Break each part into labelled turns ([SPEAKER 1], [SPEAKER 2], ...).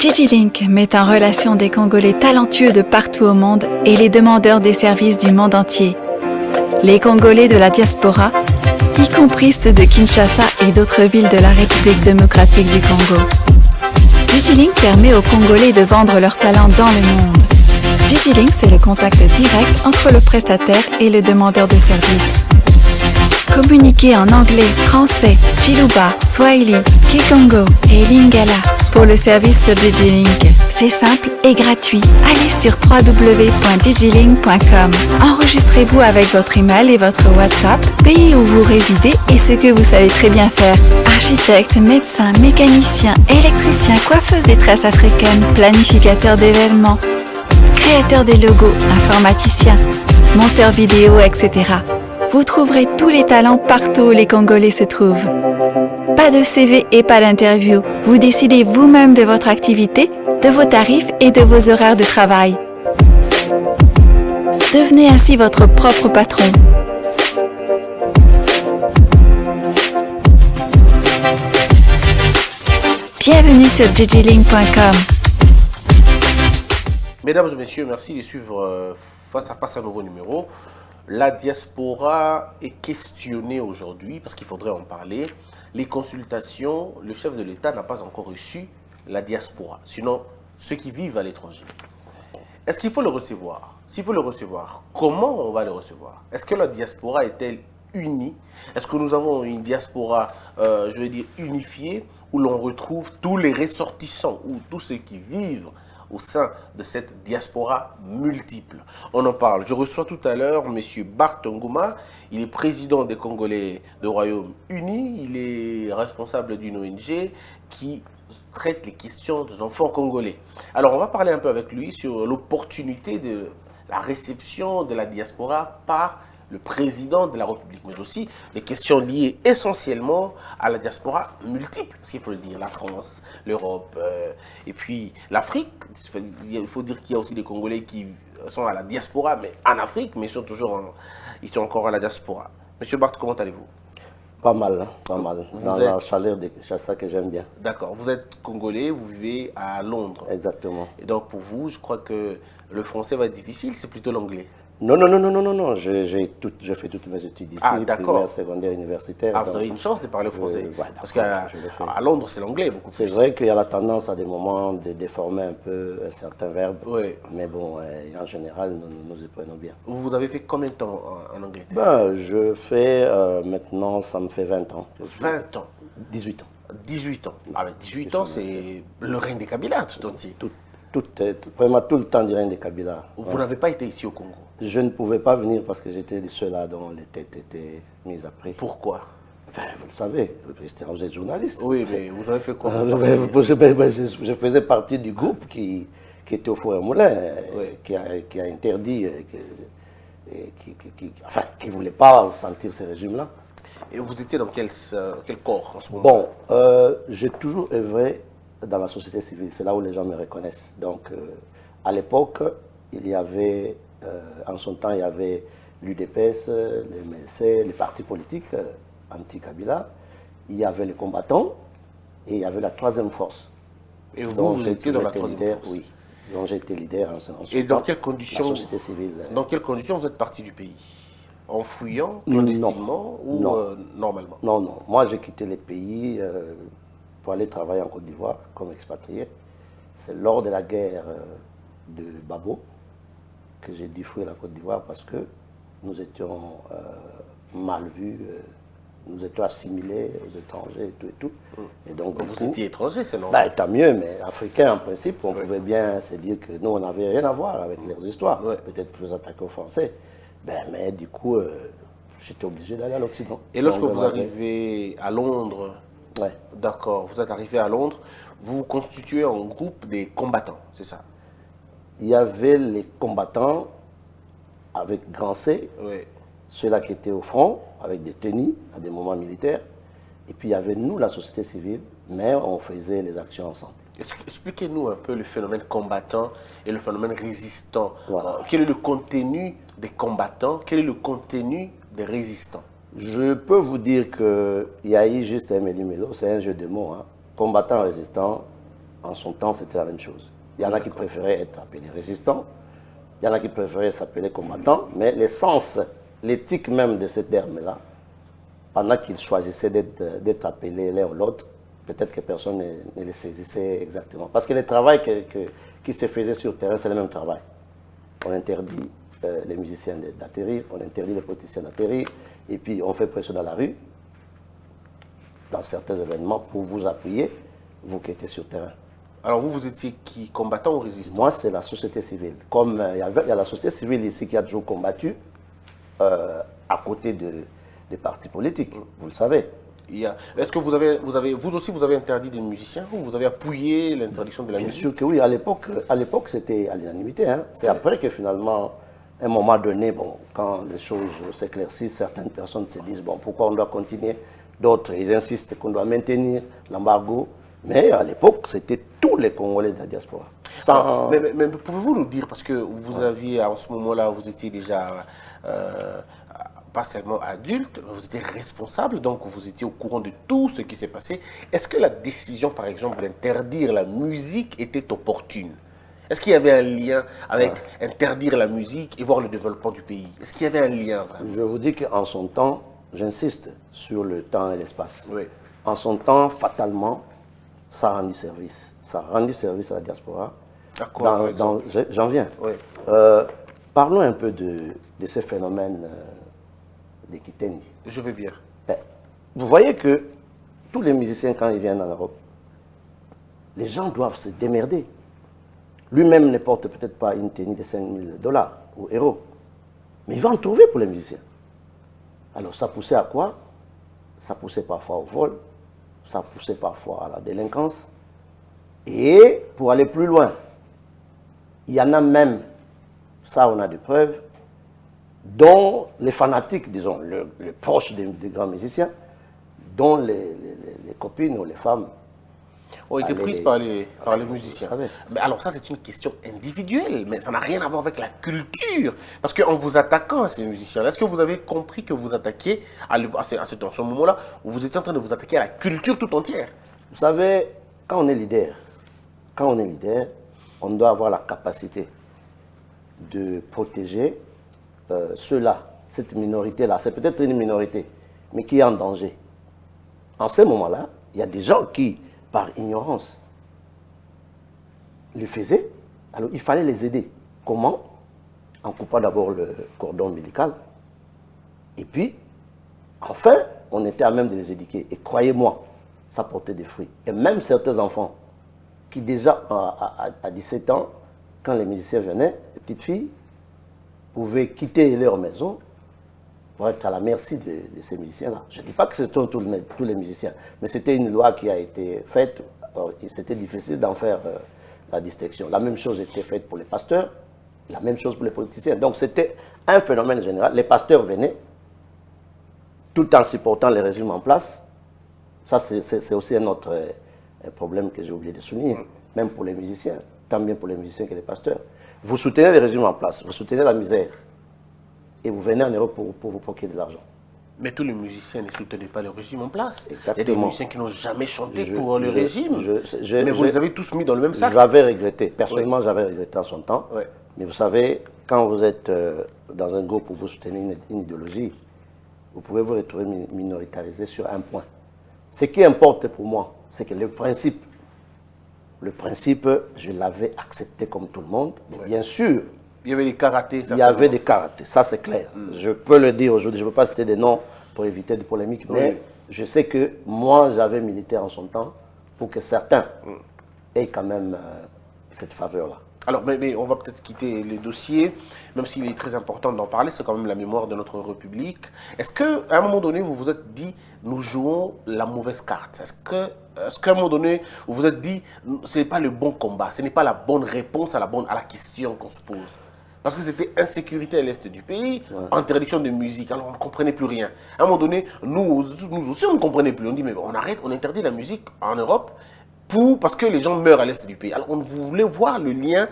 [SPEAKER 1] DigiLink met en relation des Congolais talentueux de partout au monde et les demandeurs des services du monde entier. Les Congolais de la diaspora, y compris ceux de Kinshasa et d'autres villes de la République démocratique du Congo. DigiLink permet aux Congolais de vendre leurs talents dans le monde. DigiLink, c'est le contact direct entre le prestataire et le demandeur de services. Communiquez en anglais, français, Chiluba, Swahili, Kikongo et Lingala pour le service sur DigiLink. C'est simple et gratuit. Allez sur www.digilink.com. Enregistrez-vous avec votre email et votre WhatsApp, pays où vous résidez et ce que vous savez très bien faire. Architecte, médecin, mécanicien, électricien, coiffeuse des tresses africaines, planificateur d'événements, créateur des logos, informaticien, monteur vidéo, etc. Vous trouverez tous les talents partout où les Congolais se trouvent. Pas de CV et pas d'interview. Vous décidez vous-même de votre activité, de vos tarifs et de vos horaires de travail. Devenez ainsi votre propre patron. Bienvenue sur digilink.com.
[SPEAKER 2] Mesdames et messieurs, merci de suivre face à face un nouveau numéro. La diaspora est questionnée aujourd'hui, parce qu'il faudrait en parler. Les consultations, le chef de l'État n'a pas encore reçu la diaspora, sinon ceux qui vivent à l'étranger. Est-ce qu'il faut le recevoir? S'il faut le recevoir, comment on va le recevoir? Est-ce que la diaspora est-elle unie? Est-ce que nous avons une diaspora, je veux dire, unifiée, où l'on retrouve tous les ressortissants, ou tous ceux qui vivent au sein de cette diaspora multiple? On en parle. Je reçois tout à l'heure M. Bart Nguma. Il est président des Congolais du Royaume-Uni. Il est responsable d'une ONG qui traite les questions des enfants congolais. Alors, on va parler un peu avec lui sur l'opportunité de la réception de la diaspora par le président de la République, mais aussi des questions liées essentiellement à la diaspora multiple, parce qu'il faut le dire, la France, l'Europe, et puis l'Afrique. Il faut dire qu'il y a aussi des Congolais qui sont à la diaspora, mais en Afrique, mais ils sont encore à la diaspora. Monsieur Bart, comment allez-vous?
[SPEAKER 3] Pas mal, pas mal. La chaleur de Kinshasa que j'aime bien.
[SPEAKER 2] D'accord. Vous êtes Congolais, vous vivez à Londres.
[SPEAKER 3] Exactement.
[SPEAKER 2] Et donc pour vous, je crois que le français va être difficile, c'est plutôt l'anglais.
[SPEAKER 3] Non. J'ai fait toutes mes études ici, primaire, secondaire, universitaire.
[SPEAKER 2] Ah, vous avez une chance de parler français.
[SPEAKER 3] Voilà,
[SPEAKER 2] parce qu'à Londres, c'est l'anglais beaucoup plus.
[SPEAKER 3] C'est vrai qu'il y a la tendance à des moments de déformer un peu certains verbes.
[SPEAKER 2] Oui.
[SPEAKER 3] Mais bon, en général, nous y prenons bien.
[SPEAKER 2] Vous avez fait combien de temps en Angleterre?
[SPEAKER 3] Je fais maintenant, ça me fait 20 ans.
[SPEAKER 2] 20 ans?
[SPEAKER 3] 18 ans.
[SPEAKER 2] 18 ans. Ah, mais 18 ans, c'est le règne des Kabila tout entier.
[SPEAKER 3] Vraiment tout le temps du règne des Kabila.
[SPEAKER 2] Vous n'avez pas été ici au Congo?
[SPEAKER 3] Je ne pouvais pas venir parce que j'étais de ceux-là dont les têtes étaient mises à prix.
[SPEAKER 2] Pourquoi?
[SPEAKER 3] Vous le savez, vous êtes journaliste.
[SPEAKER 2] Oui, mais vous avez fait quoi?
[SPEAKER 3] Je faisais partie du groupe qui était au Four et Moulin, qui a interdit, qui ne voulait pas sentir ces régimes-là.
[SPEAKER 2] Et vous étiez dans quel corps en ce moment?
[SPEAKER 3] Bon, j'ai toujours œuvré dans la société civile, c'est là où les gens me reconnaissent. Donc, à l'époque, il y avait, en son temps, il y avait l'UDPS, le MLC, les partis politiques anti-Kabila, il y avait les combattants et il y avait la troisième force.
[SPEAKER 2] Et vous étiez dans la troisième force?
[SPEAKER 3] Oui, dont j'ai été leader en son temps.
[SPEAKER 2] Et dans quelles conditions,
[SPEAKER 3] la société civile,
[SPEAKER 2] dans quelles conditions vous êtes parti du pays? En fuyant clandestinement ou normalement?
[SPEAKER 3] Non. Moi, j'ai quitté le pays pour aller travailler en Côte d'Ivoire comme expatrié. C'est lors de la guerre de Babo que j'ai dû fuir la Côte d'Ivoire parce que nous étions mal vus, nous étions assimilés aux étrangers et tout. Et donc,
[SPEAKER 2] vous étiez étranger, c'est normal.
[SPEAKER 3] Tant mieux, mais africain en principe, on pouvait bien se dire que nous, on n'avait rien à voir avec leurs histoires. Peut-être plus attaqués aux Français. Mais du coup, j'étais obligé d'aller à l'Occident.
[SPEAKER 2] Et lorsque vous arrivez à Londres, d'accord, vous êtes arrivé à Londres, vous vous constituez en groupe des combattants, c'est ça?
[SPEAKER 3] Il y avait les combattants avec grand C, ceux-là qui étaient au front, avec des tenues à des moments militaires. Et puis il y avait nous, la société civile, mais on faisait les actions ensemble.
[SPEAKER 2] Expliquez-nous un peu le phénomène combattant et le phénomène résistant.
[SPEAKER 3] Voilà.
[SPEAKER 2] Quel est le contenu des combattants? Quel est le contenu des résistants?
[SPEAKER 3] Je peux vous dire qu'il y a eu juste un méli-mélo, c'est un jeu de mots. Combattant, résistant, en son temps, c'était la même chose. Il y en a qui préféraient être appelés résistants, il y en a qui préféraient s'appeler combattants, mais l'essence, l'éthique même de ces termes-là, pendant qu'ils choisissaient d'être appelés l'un ou l'autre, peut-être que personne ne les saisissait exactement. Parce que le travail qui se faisait sur le terrain, c'est le même travail. On interdit les musiciens d'atterrir, on interdit les politiciens d'atterrir, et puis on fait pression dans la rue, dans certains événements, pour vous appuyer, vous qui étiez sur le terrain.
[SPEAKER 2] Alors vous étiez qui, combattant ou résistant?
[SPEAKER 3] Moi, c'est la société civile. Comme il y a la société civile ici qui a toujours combattu à côté des partis politiques, vous le savez.
[SPEAKER 2] Est-ce que vous aussi, vous avez interdit des musiciens ou vous avez appuyé l'interdiction de la musique?
[SPEAKER 3] Bien sûr que oui, à l'époque c'était à l'unanimité. Hein. C'est après que finalement, à un moment donné, bon, quand les choses s'éclaircissent, certaines personnes se disent, bon, pourquoi on doit continuer? D'autres, ils insistent qu'on doit maintenir l'embargo. Mais à l'époque, c'était tous les Congolais de la diaspora.
[SPEAKER 2] Mais pouvez-vous nous dire, parce que vous aviez, à ce moment-là, vous étiez déjà pas seulement adulte, vous étiez responsable, donc vous étiez au courant de tout ce qui s'est passé. Est-ce que la décision, par exemple, d'interdire la musique était opportune? Est-ce qu'il y avait un lien avec interdire la musique et voir le développement du pays? Est-ce qu'il y avait un lien vraiment?
[SPEAKER 3] Je vous dis qu'en son temps, j'insiste sur le temps et l'espace.
[SPEAKER 2] Oui.
[SPEAKER 3] En son temps, fatalement, ça a rendu service. Ça a rendu service à la diaspora. J'en viens.
[SPEAKER 2] Oui.
[SPEAKER 3] Parlons un peu de ces phénomènes des Kitendi.
[SPEAKER 2] Je veux bien.
[SPEAKER 3] Vous voyez que tous les musiciens, quand ils viennent en Europe, les gens doivent se démerder. Lui-même ne porte peut-être pas une tenue de 5 000 $ ou euros, mais il va en trouver pour les musiciens. Alors ça poussait à quoi? Ça poussait parfois au vol, ça poussait parfois à la délinquance. Et pour aller plus loin, il y en a même, ça on a des preuves, dont les fanatiques, disons, les proches des grands musiciens, dont les copines ou les femmes
[SPEAKER 2] ont été prises par les musiciens. Mais alors ça, c'est une question individuelle, mais ça n'a rien à voir avec la culture. Parce qu'en vous attaquant à ces musiciens, est-ce que vous avez compris que vous attaquiez, à ce moment-là, où vous étiez en train de vous attaquer à la culture tout entière?
[SPEAKER 3] Vous savez, quand on est leader, on doit avoir la capacité de protéger ceux-là, cette minorité-là. C'est peut-être une minorité, mais qui est en danger. En ce moment-là, il y a des gens qui, par ignorance, le faisaient. Alors il fallait les aider. Comment? En coupant d'abord le cordon ombilical. Et puis, enfin, on était à même de les éduquer. Et croyez-moi, ça portait des fruits. Et même certains enfants qui déjà à 17 ans, quand les musiciens venaient, les petites filles, pouvaient quitter leur maison pour être à la merci de ces musiciens-là. Je ne dis pas que c'était tous les musiciens, mais c'était une loi qui a été faite. C'était difficile d'en faire la distinction. La même chose était faite pour les pasteurs, la même chose pour les politiciens. Donc c'était un phénomène général. Les pasteurs venaient, tout en supportant les régimes en place. Ça, c'est aussi un autre problème que j'ai oublié de souligner, même pour les musiciens, tant bien pour les musiciens que les pasteurs. Vous soutenez les régimes en place, vous soutenez la misère, et vous venez en Europe pour vous procurer de l'argent.
[SPEAKER 2] Mais tous les musiciens ne soutenaient pas le régime en place.
[SPEAKER 3] Exactement.
[SPEAKER 2] Il y a des musiciens qui n'ont jamais chanté pour le régime.
[SPEAKER 3] Mais
[SPEAKER 2] vous les avez tous mis dans le même sac.
[SPEAKER 3] J'avais regretté, personnellement j'avais regretté en son temps.
[SPEAKER 2] Oui.
[SPEAKER 3] Mais vous savez, quand vous êtes dans un groupe où vous soutenez une idéologie, vous pouvez vous retrouver minoritarisé sur un point. Ce qui importe pour moi, c'est que le principe, je l'avais accepté comme tout le monde. Mais bien sûr,
[SPEAKER 2] il y avait des karatés.
[SPEAKER 3] Il y avait des karatés, ça c'est clair. Je peux le dire aujourd'hui, je ne veux pas citer des noms pour éviter des polémiques, mais je sais que moi j'avais milité en son temps pour que certains aient quand même cette faveur-là.
[SPEAKER 2] Alors, mais on va peut-être quitter le dossier, même s'il est très important d'en parler, c'est quand même la mémoire de notre République. Est-ce qu'à un moment donné, vous vous êtes dit, nous jouons la mauvaise carte? Est-ce qu'à un moment donné, vous vous êtes dit, ce n'est pas le bon combat, ce n'est pas la bonne réponse à la question qu'on se pose? Parce que c'était insécurité à l'est du pays, interdiction de musique, alors on ne comprenait plus rien. À un moment donné, nous aussi on ne comprenait plus. On dit, mais on arrête, on interdit la musique en Europe parce que les gens meurent à l'est du pays. Alors on voulait voir le lien.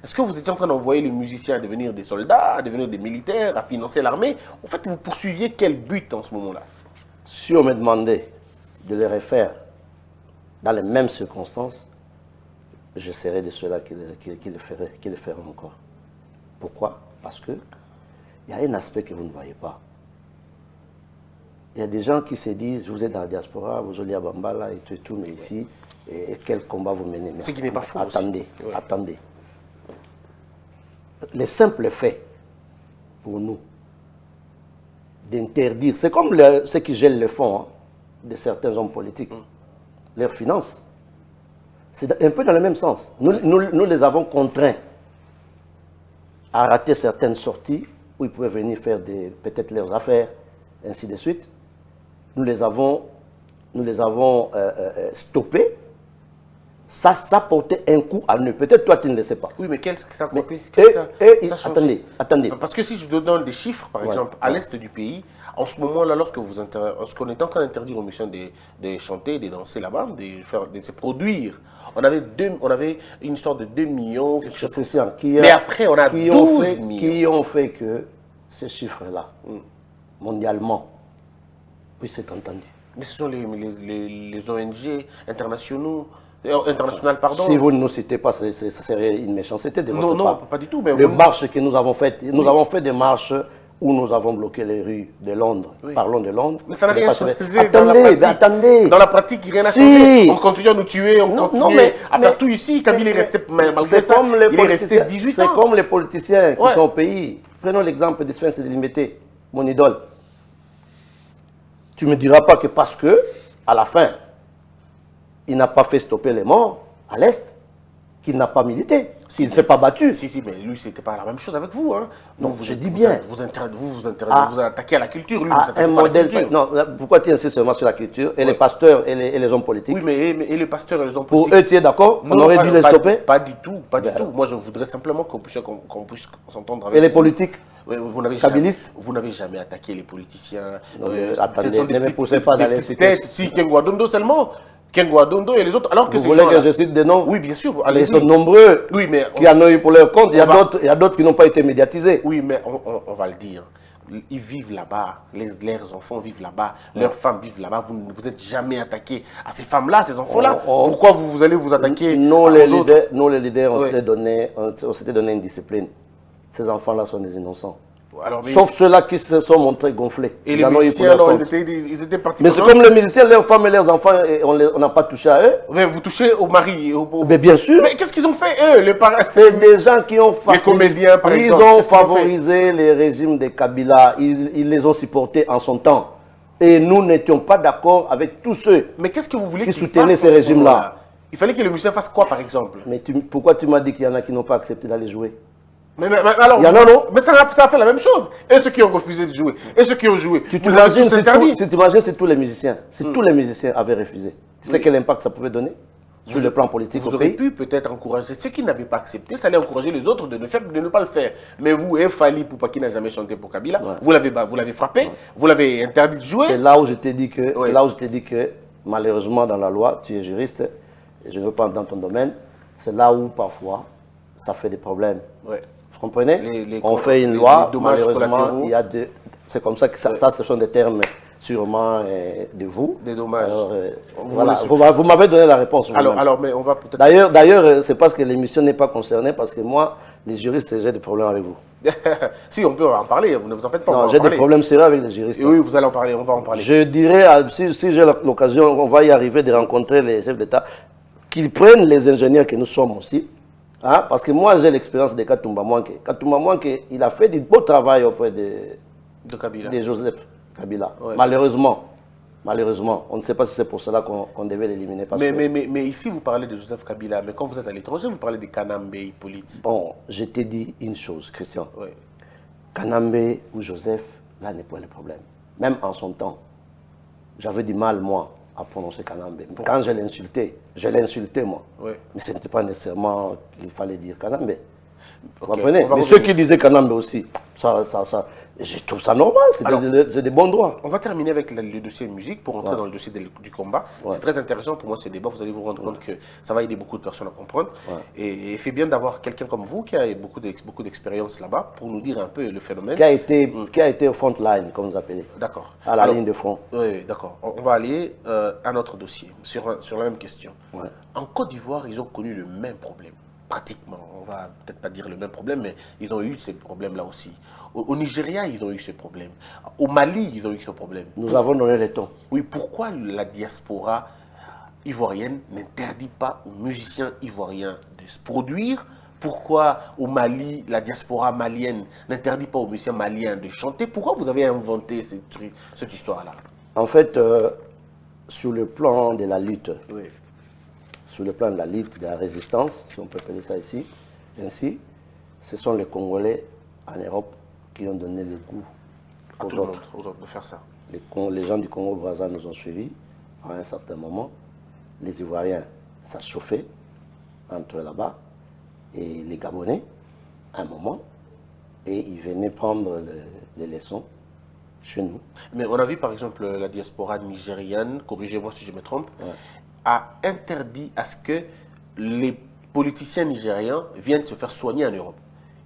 [SPEAKER 2] Est-ce que vous étiez en train d'envoyer les musiciens à devenir des soldats, à devenir des militaires, à financer l'armée? En fait, vous poursuiviez quel but en ce moment-là?
[SPEAKER 3] Si on me demandait de les refaire dans les mêmes circonstances, je serai de ceux-là qui le feront encore. Pourquoi? Parce que il y a un aspect que vous ne voyez pas. Il y a des gens qui se disent, vous êtes dans la diaspora, vous allez à Bambala et tout, mais ici, et quel combat vous menez?
[SPEAKER 2] Ce qui n'est pas faux.
[SPEAKER 3] Attendez,
[SPEAKER 2] aussi.
[SPEAKER 3] attendez. Le simple fait, pour nous, d'interdire, c'est comme ceux qui gèlent le fonds de certains hommes politiques, leurs finances. C'est un peu dans le même sens. Nous les avons contraints à rater certaines sorties où ils pouvaient venir faire peut-être leurs affaires, ainsi de suite. Nous les avons stoppés. Ça portait un coup à nous. Peut-être toi, tu ne le sais pas.
[SPEAKER 2] Oui, mais qu'est-ce que ça a coûté?
[SPEAKER 3] Attendez.
[SPEAKER 2] Parce que si je te donne des chiffres, par exemple, à l'est du pays, en ce moment-là, lorsqu'on était en train d'interdire aux musiciens de chanter, de danser là-bas, de se produire, on avait une histoire de 2 millions, quelque chose.
[SPEAKER 3] Christian,
[SPEAKER 2] Mais après, on a 12 millions.
[SPEAKER 3] Qui ont fait que ces chiffres-là, mondialement, puissent être entendus.
[SPEAKER 2] Mais ce sont les ONG internationales, pardon.
[SPEAKER 3] Si vous ne nous citez pas, ce serait une méchanceté de votre part.
[SPEAKER 2] Non, pas du tout. Mais
[SPEAKER 3] les marches que nous avons faites, nous avons fait des marches où nous avons bloqué les rues de Londres. Oui. Parlons de Londres.
[SPEAKER 2] Mais ça n'a rien changé.
[SPEAKER 3] Attendez.
[SPEAKER 2] Dans la pratique, rien n'a changé. On continue à nous tuer, on continue à faire tout ici. Kabila est resté, malgré ça, il est resté 18 ans.
[SPEAKER 3] C'est comme les politiciens qui sont au pays. Prenons l'exemple de Sphinx de Limité, mon idole. Tu ne me diras pas que parce que, à la fin, il n'a pas fait stopper les morts à l'Est, qu'il n'a pas milité, qu'il ne s'est pas battu.
[SPEAKER 2] Si, mais lui, c'était pas la même chose avec vous. Hein.
[SPEAKER 3] Non, je dis bien.
[SPEAKER 2] Vous attaquez à la culture, lui, vous attaquez
[SPEAKER 3] un modèle,
[SPEAKER 2] à la culture.
[SPEAKER 3] Non, pourquoi tu insistes seulement sur la culture et les pasteurs et les hommes politiques?
[SPEAKER 2] Oui, mais les pasteurs et les hommes politiques.
[SPEAKER 3] Pour eux, tu es d'accord? On aurait dû les stopper?
[SPEAKER 2] Pas du tout. Moi, je voudrais simplement qu'on puisse s'entendre avec
[SPEAKER 3] vous. Et les politiques?
[SPEAKER 2] Vous n'avez jamais attaqué les politiciens.
[SPEAKER 3] Attendez, ne me poussez pas dans les cités.
[SPEAKER 2] Si, Kengoadondo seulement. Kengoadondo et les autres. Alors que
[SPEAKER 3] vous voulez que je cite des noms?
[SPEAKER 2] Oui, bien sûr.
[SPEAKER 3] Ils sont nombreux qui en ont eu pour leur compte. Il y a d'autres qui n'ont pas été médiatisés.
[SPEAKER 2] Oui, mais on va le dire. Ils vivent là-bas, leurs enfants vivent là-bas, leurs femmes vivent là-bas. Vous ne vous êtes jamais attaqué à ces femmes-là, ces enfants-là. Pourquoi vous allez vous attaquer
[SPEAKER 3] aux autres? Nous, les leaders, on s'était donné une discipline. Ces enfants-là sont des innocents. Alors, sauf ceux-là qui se sont montrés gonflés.
[SPEAKER 2] Et les miliciens, alors, ils étaient partis.
[SPEAKER 3] Mais c'est comme les miliciens, leurs femmes et leurs enfants, on n'a pas touché à eux.
[SPEAKER 2] Mais vous touchez au mari.
[SPEAKER 3] Mais bien sûr.
[SPEAKER 2] Mais qu'est-ce qu'ils ont fait, eux, les parents?
[SPEAKER 3] C'est des gens qui ont
[SPEAKER 2] les comédiens, par exemple.
[SPEAKER 3] Ils ont favorisé les régimes de Kabila. Ils les ont supportés en son temps. Et nous n'étions pas d'accord avec tous ceux qui soutenaient ces régimes-là.
[SPEAKER 2] Il fallait que les musiciens fassent quoi, par exemple?
[SPEAKER 3] Mais pourquoi tu m'as dit qu'il y en a qui n'ont pas accepté d'aller jouer?
[SPEAKER 2] Mais alors,
[SPEAKER 3] il y en a, non?
[SPEAKER 2] Mais ça a fait la même chose. Et ceux qui ont refusé de jouer, et ceux qui ont joué.
[SPEAKER 3] Tu t'imagines si tous les musiciens, tous les musiciens avaient refusé, tu sais quel impact ça pouvait donner sur le plan politique au pays?
[SPEAKER 2] Vous aurez pu peut-être encourager ceux qui n'avaient pas accepté, ça allait encourager les autres de ne pas le faire. Mais vous, Fali Poupa, qui n'a jamais chanté pour Kabila, vous l'avez frappé, vous l'avez interdit de jouer.
[SPEAKER 3] C'est là où je t'ai dit que, malheureusement dans la loi, tu es juriste, et je ne veux pas dans ton domaine, c'est là où parfois ça fait des problèmes.
[SPEAKER 2] Ouais.
[SPEAKER 3] Vous comprenez? On fait une loi, malheureusement, il y a c'est comme ça que ça, ce sont des termes sûrement de vous.
[SPEAKER 2] Des dommages.
[SPEAKER 3] Alors, voilà, vous m'avez donné la réponse.
[SPEAKER 2] Alors, mais on va peut-être...
[SPEAKER 3] D'ailleurs, c'est parce que l'émission n'est pas concernée, parce que moi, les juristes, j'ai des problèmes avec vous.
[SPEAKER 2] Si, on peut en parler, vous ne vous en faites pas.
[SPEAKER 3] Non, j'ai des problèmes sérieux avec les juristes.
[SPEAKER 2] Et oui, vous allez en parler, on va en parler.
[SPEAKER 3] Je dirais, si j'ai l'occasion, on va y arriver de rencontrer les chefs d'État, qu'ils prennent les ingénieurs que nous sommes aussi. Hein? Parce que moi, j'ai l'expérience de Katumba Mwanke. Katumba Mwanke, il a fait du beau travail auprès de Joseph Kabila. Ouais. Malheureusement, on ne sait pas si c'est pour cela qu'on devait l'éliminer.
[SPEAKER 2] Mais ici, vous parlez de Joseph Kabila, mais quand vous êtes à l'étranger, vous parlez de Kanambe Hippolyte.
[SPEAKER 3] Bon, je t'ai dit une chose, Christian.
[SPEAKER 2] Oui.
[SPEAKER 3] Kanambe ou Joseph, là n'est pas le problème. Même en son temps, j'avais du mal, moi, à prononcer Kanambe. Quand je l'ai insulté moi. Oui. Mais ce n'était pas nécessairement qu'il fallait dire Kanambe. Vous comprenez? Mais ceux qui disaient Kanambe aussi, je trouve ça normal, c'est des bons droits.
[SPEAKER 2] On va terminer avec le dossier musique pour entrer dans le dossier du combat. C'est très intéressant pour moi ce débat, vous allez vous rendre compte que ça va aider beaucoup de personnes à comprendre. Et c'est bien d'avoir quelqu'un comme vous qui a beaucoup d'expérience là-bas pour nous dire un peu le phénomène.
[SPEAKER 3] Qui a été au front line, comme vous appelez.
[SPEAKER 2] D'accord.
[SPEAKER 3] À la ligne de front.
[SPEAKER 2] Oui, d'accord. On va aller à notre dossier, sur la même question. En Côte d'Ivoire, ils ont connu le même problème. Pratiquement, on va peut-être pas dire le même problème, mais ils ont eu ces problèmes-là aussi. Au Nigeria, ils ont eu ce problème. Au Mali, ils ont eu ce problème.
[SPEAKER 3] Nous avons donné le ton.
[SPEAKER 2] Oui, pourquoi la diaspora ivoirienne n'interdit pas aux musiciens ivoiriens de se produire? Pourquoi au Mali, la diaspora malienne n'interdit pas aux musiciens maliens de chanter? Pourquoi vous avez inventé cette histoire-là?
[SPEAKER 3] En fait, sur le plan de la lutte, sur le plan de la lutte, de la résistance, si on peut appeler ça ici, ainsi, ce sont les Congolais en Europe qui ont donné le goût aux autres
[SPEAKER 2] de faire ça.
[SPEAKER 3] Les gens du Congo-Brazza nous ont suivis à un certain moment. Les Ivoiriens, ça chauffait entre là-bas, et les Gabonais, à un moment, et ils venaient prendre les leçons chez nous.
[SPEAKER 2] Mais on a vu par exemple la diaspora nigériane, corrigez-moi si je me trompe, a interdit à ce que les politiciens nigériens viennent se faire soigner en Europe.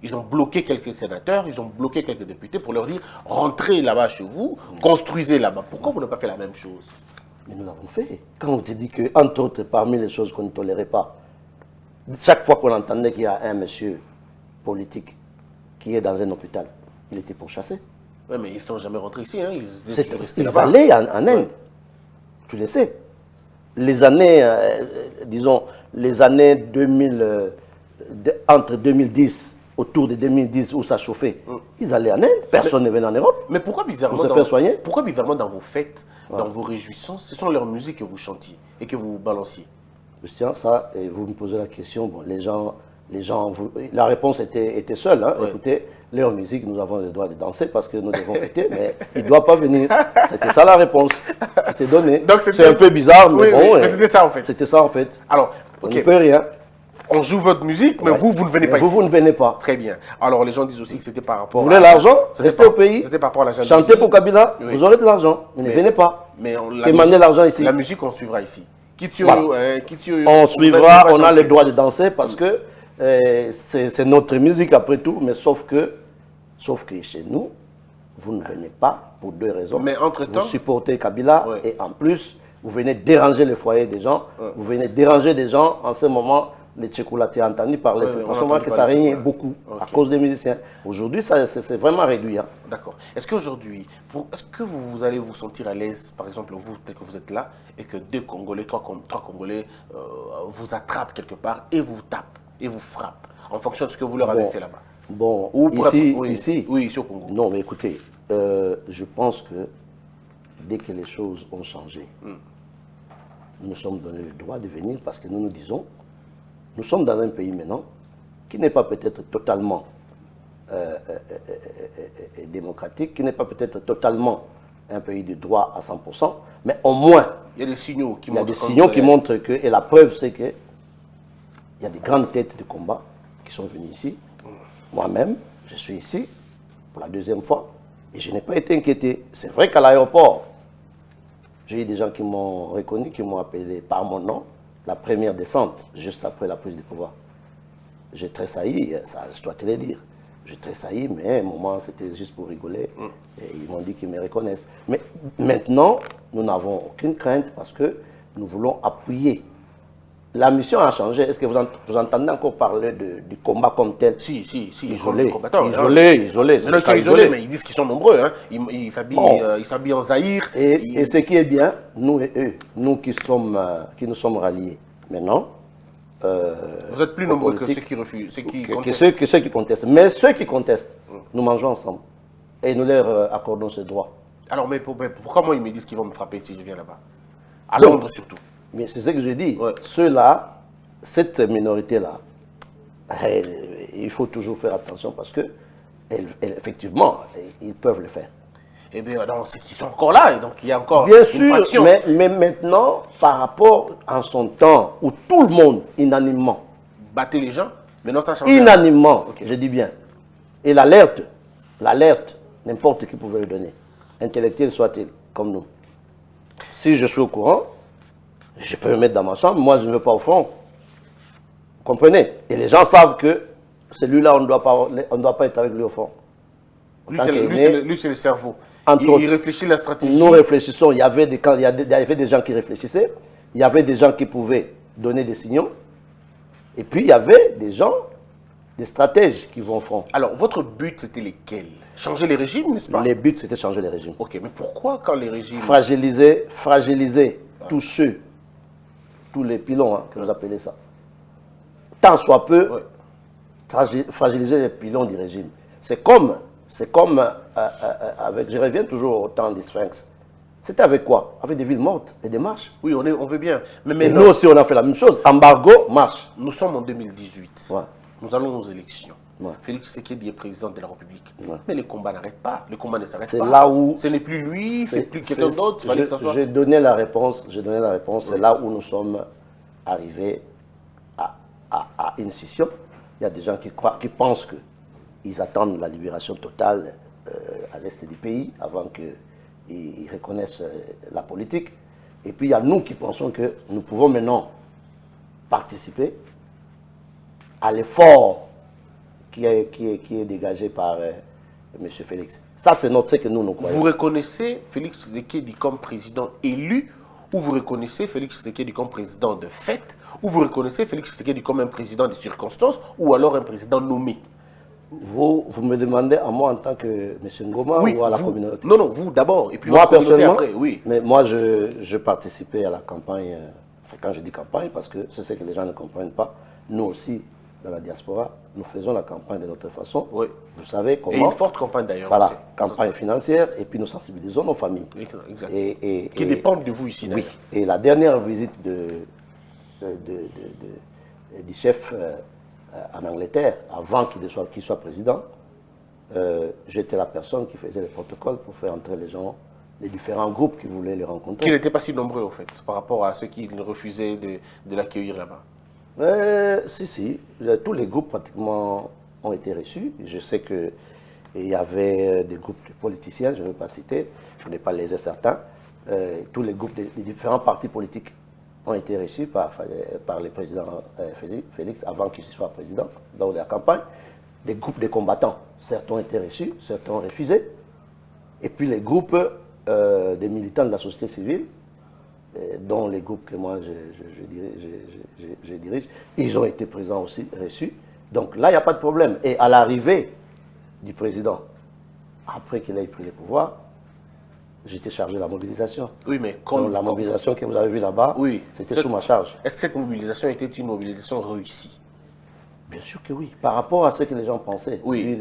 [SPEAKER 2] Ils ont bloqué quelques sénateurs, ils ont bloqué quelques députés pour leur dire « rentrez là-bas chez vous, construisez là-bas ». Pourquoi vous n'avez pas fait la même chose?
[SPEAKER 3] Mais nous l'avons fait. Quand on te dit que, entre autres, parmi les choses qu'on ne tolérait pas, chaque fois qu'on entendait qu'il y a un monsieur politique qui est dans un hôpital, il était pourchassé.
[SPEAKER 2] Oui, mais ils ne sont jamais rentrés ici, hein.
[SPEAKER 3] Ils allaient en Inde, tu le sais. Les années, disons, les années 2000, entre 2010, autour de 2010 où ça chauffait, ils allaient en Inde, personne ne venait en Europe.
[SPEAKER 2] Mais pourquoi bizarrement, pourquoi bizarrement dans vos fêtes, dans vos réjouissances, ce sont leurs musiques que vous chantiez et que vous balanciez?
[SPEAKER 3] Christian, ça, et vous me posez la question, bon, les gens la réponse était seule, hein. Écoutez, leur musique, nous avons le droit de danser parce que nous devons fêter, mais il ne doit pas venir. C'était ça la réponse. C'est donné. C'est un peu bizarre, mais bon.
[SPEAKER 2] Mais c'était ça en fait.
[SPEAKER 3] C'était ça en fait.
[SPEAKER 2] Alors,
[SPEAKER 3] on ne peut rien.
[SPEAKER 2] On joue votre musique, mais vous ne venez pas ici.
[SPEAKER 3] Vous ne venez pas.
[SPEAKER 2] Très bien. Alors, les gens disent aussi que c'était par rapport
[SPEAKER 3] Vous voulez l'argent? Restez au pays.
[SPEAKER 2] C'était par rapport à la
[SPEAKER 3] chantez pour Kabila, vous aurez de l'argent. Mais ne venez pas. Demandez l'argent ici.
[SPEAKER 2] La musique, on suivra ici.
[SPEAKER 3] On suivra, on a le droit de danser parce que c'est notre musique après tout, mais sauf que chez nous, vous ne venez pas pour deux raisons.
[SPEAKER 2] Mais entre-temps,
[SPEAKER 3] vous supportez Kabila et en plus, vous venez déranger le foyer des gens. Vous venez déranger des gens en ce moment. Les Tchékoulatés ont entendu parler. C'est pour ça que ça régnait beaucoup à cause des musiciens. Aujourd'hui, c'est vraiment réduit. Hein.
[SPEAKER 2] D'accord. Est-ce qu'aujourd'hui, est-ce que vous allez vous sentir à l'aise, par exemple, vous, tel que vous êtes là, et que deux Congolais, trois Congolais vous attrapent quelque part et vous tapent, et vous frappent, en fonction de ce que vous leur avez fait là-bas?
[SPEAKER 3] Bon, ici,
[SPEAKER 2] oui, ici au Congo.
[SPEAKER 3] Non, mais écoutez, je pense que dès que les choses ont changé, nous nous sommes donné le droit de venir parce que nous disons, nous sommes dans un pays maintenant qui n'est pas peut-être totalement démocratique, qui n'est pas peut-être totalement un pays de droit à 100%, mais au moins,
[SPEAKER 2] il y a des signaux qui
[SPEAKER 3] montrent que, et la preuve c'est que il y a des grandes têtes de combat qui sont venues ici. Moi-même, je suis ici pour la deuxième fois et je n'ai pas été inquiété. C'est vrai qu'à l'aéroport, j'ai eu des gens qui m'ont reconnu, qui m'ont appelé par mon nom. La première descente, juste après la prise du pouvoir. J'ai tressailli, ça, je dois te le dire. J'ai tressailli, mais à un moment, c'était juste pour rigoler. Et ils m'ont dit qu'ils me reconnaissent. Mais maintenant, nous n'avons aucune crainte parce que nous voulons appuyer. La mission a changé. Est-ce que vous entendez encore parler du combat comme tel?
[SPEAKER 2] Si.
[SPEAKER 3] Isolé.
[SPEAKER 2] Ils sont isolés, mais ils disent qu'ils sont nombreux. Hein. Ils s'habillent en Zaïre.
[SPEAKER 3] Et ce qui est bien, nous et eux, nous qui nous sommes ralliés maintenant.
[SPEAKER 2] Vous êtes plus nombreux que ceux qui refusent.
[SPEAKER 3] Ceux qui contestent. Mais ceux qui contestent, nous mangeons ensemble. Et nous leur accordons ce droit.
[SPEAKER 2] Alors, mais pourquoi moi ils me disent qu'ils vont me frapper si je viens là-bas? À Londres surtout.
[SPEAKER 3] Mais c'est ce que je dis. Ceux-là, cette minorité-là, il faut toujours faire attention parce que, effectivement, ils peuvent le faire.
[SPEAKER 2] Eh bien, c'est qu'ils sont encore là, et donc il y a encore
[SPEAKER 3] bien
[SPEAKER 2] une
[SPEAKER 3] sûr,
[SPEAKER 2] fraction.
[SPEAKER 3] Mais maintenant, par rapport à son temps, où tout le monde, unanimement,
[SPEAKER 2] battait les gens, Maintenant, ça a changé.
[SPEAKER 3] Unanimement, je dis bien. Et l'alerte, n'importe qui pouvait le donner. Intellectuel soit-il, comme nous. Si je suis au courant, je peux me mettre dans ma chambre, moi je ne veux pas au fond. Vous comprenez? Et les gens savent que celui-là, on ne doit pas être avec lui au fond.
[SPEAKER 2] Lui, c'est le cerveau. Il réfléchit la stratégie.
[SPEAKER 3] Nous réfléchissons. Il y avait des gens qui réfléchissaient. Il y avait des gens qui pouvaient donner des signaux. Et puis, il y avait des gens, des stratèges qui vont au front.
[SPEAKER 2] Alors, votre but, c'était lesquels? Changer les régimes, n'est-ce pas?
[SPEAKER 3] Les buts, c'était changer les régimes.
[SPEAKER 2] Ok, mais pourquoi quand les régimes...
[SPEAKER 3] Fragiliser tous les pilons, que vous appelez ça. Tant soit peu, fragiliser les pilons du régime. C'est comme avec, je reviens toujours au temps des Sphinx. C'était avec quoi? Avec des villes mortes et des marches.
[SPEAKER 2] Oui, on veut bien.
[SPEAKER 3] Mais nous aussi, on a fait la même chose. Embargo, marche.
[SPEAKER 2] Nous sommes en 2018.
[SPEAKER 3] Ouais.
[SPEAKER 2] Nous allons aux élections.
[SPEAKER 3] Ouais.
[SPEAKER 2] Félix Tshisekedi est président de la République.
[SPEAKER 3] Ouais.
[SPEAKER 2] Mais les combats n'arrêtent pas. Le combat ne s'arrête pas.
[SPEAKER 3] C'est là où...
[SPEAKER 2] Ce n'est plus lui, c'est plus quelqu'un d'autre.
[SPEAKER 3] J'ai donné la réponse. C'est là où nous sommes arrivés à une scission. Il y a des gens qui pensent qu'ils attendent la libération totale à l'est du pays avant qu'ils reconnaissent la politique. Et puis il y a nous qui pensons que nous pouvons maintenant participer à l'effort qui est dégagé par M. Félix. Ça, c'est ce que nous croyons.
[SPEAKER 2] Vous reconnaissez Félix Tshisekedi comme président élu, ou vous reconnaissez Félix Tshisekedi comme président de fait, ou vous reconnaissez Félix Tshisekedi comme un président de circonstances, ou alors un président nommé?
[SPEAKER 3] Vous me demandez à moi en tant que M. Ngoma,
[SPEAKER 2] oui,
[SPEAKER 3] ou à la communauté?
[SPEAKER 2] Non, vous d'abord, et puis
[SPEAKER 3] moi,
[SPEAKER 2] la communauté
[SPEAKER 3] personnellement,
[SPEAKER 2] après, oui.
[SPEAKER 3] Mais moi, je participais à la campagne, quand je dis campagne, parce que c'est ce que les gens ne comprennent pas. Nous aussi, dans la diaspora, nous faisons la campagne de notre façon.
[SPEAKER 2] Oui.
[SPEAKER 3] Vous savez comment.
[SPEAKER 2] Et une forte campagne d'ailleurs.
[SPEAKER 3] Voilà,
[SPEAKER 2] aussi.
[SPEAKER 3] campagne financière, et puis nous sensibilisons nos familles.
[SPEAKER 2] Exact.
[SPEAKER 3] Qui
[SPEAKER 2] dépendent de vous ici d'ailleurs.
[SPEAKER 3] Oui, et la dernière visite du chef en Angleterre, avant qu'il soit président, j'étais la personne qui faisait le protocole pour faire entrer les gens, les différents groupes qui voulaient les rencontrer.
[SPEAKER 2] Qui n'étaient pas si nombreux, en fait, par rapport à ceux qui refusaient de l'accueillir là-bas.
[SPEAKER 3] Si. Tous les groupes pratiquement ont été reçus. Je sais qu'il y avait des groupes de politiciens, je ne vais pas citer, je n'ai pas lésé certains. Tous les groupes des différents partis politiques ont été reçus par le président Félix avant qu'il soit président, dans la campagne. Des groupes de combattants, certains ont été reçus, certains ont refusé. Et puis les groupes des militants de la société civile, dont les groupes que moi je dirige, ils ont été présents aussi, reçus. Donc là, il n'y a pas de problème. Et à l'arrivée du président, après qu'il ait pris le pouvoir, j'étais chargé de la mobilisation.
[SPEAKER 2] Oui, mais
[SPEAKER 3] donc, la mobilisation que vous avez vue là-bas, c'était sous ma charge.
[SPEAKER 2] Est-ce que cette mobilisation était une mobilisation réussie?
[SPEAKER 3] Bien sûr que oui, par rapport à ce que les gens pensaient.
[SPEAKER 2] Oui.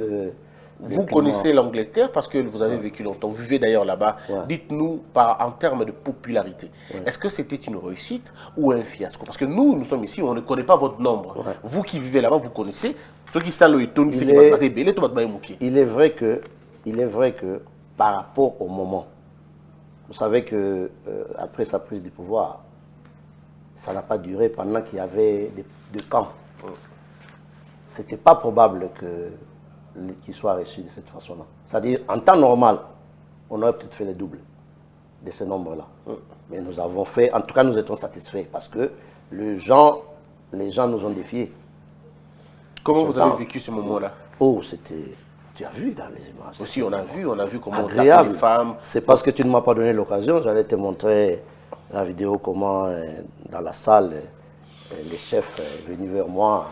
[SPEAKER 2] Vous connaissez l'Angleterre parce que vous avez vécu longtemps, vous vivez d'ailleurs là-bas. Dites-nous en termes de popularité, est-ce que c'était une réussite ou un fiasco? Parce que nous sommes ici, on ne connaît pas votre nombre. Vous qui vivez là-bas, vous connaissez. Ceux qui savent le ton, c'est
[SPEAKER 3] il est vrai que par rapport au moment, vous savez que après sa prise du pouvoir, ça n'a pas duré pendant qu'il y avait des camps. C'était pas probable qu'il soit reçu de cette façon-là. C'est-à-dire, en temps normal, on aurait peut-être fait le double de ce nombre-là. Mais nous avons fait, en tout cas, nous étions satisfaits parce que les gens nous ont défiés.
[SPEAKER 2] Comment vous avez vécu ce moment-là?
[SPEAKER 3] Oh, c'était... Tu as vu dans les images.
[SPEAKER 2] Aussi, on a vu comment
[SPEAKER 3] agréable.
[SPEAKER 2] On les femmes.
[SPEAKER 3] C'est parce que tu ne m'as pas donné l'occasion. J'allais te montrer la vidéo comment, dans la salle, les chefs venus vers moi,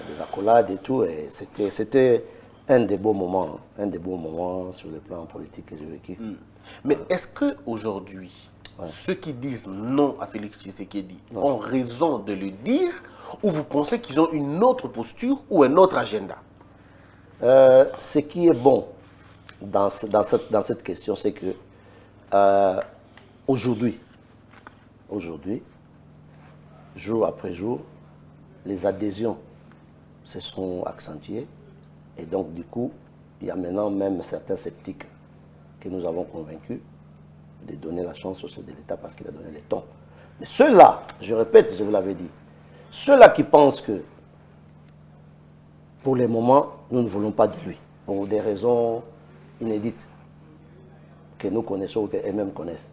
[SPEAKER 3] des accolades et tout. Et c'était un des beaux moments sur le plan politique que j'ai vécu.
[SPEAKER 2] Mais est-ce qu'aujourd'hui, ceux qui disent non à Félix Tshisekedi ont raison de le dire, ou vous pensez qu'ils ont une autre posture ou un autre agenda?
[SPEAKER 3] Ce qui est bon dans cette question, c'est que aujourd'hui, jour après jour, les adhésions se sont accentuées. Et donc, du coup, il y a maintenant même certains sceptiques que nous avons convaincus de donner la chance au chef de l'État parce qu'il a donné les tons. Mais ceux-là, je répète, je vous l'avais dit, ceux-là qui pensent que Pour le moment, nous ne voulons pas de lui, pour des raisons inédites que nous connaissons ou qu'eux-mêmes connaissent.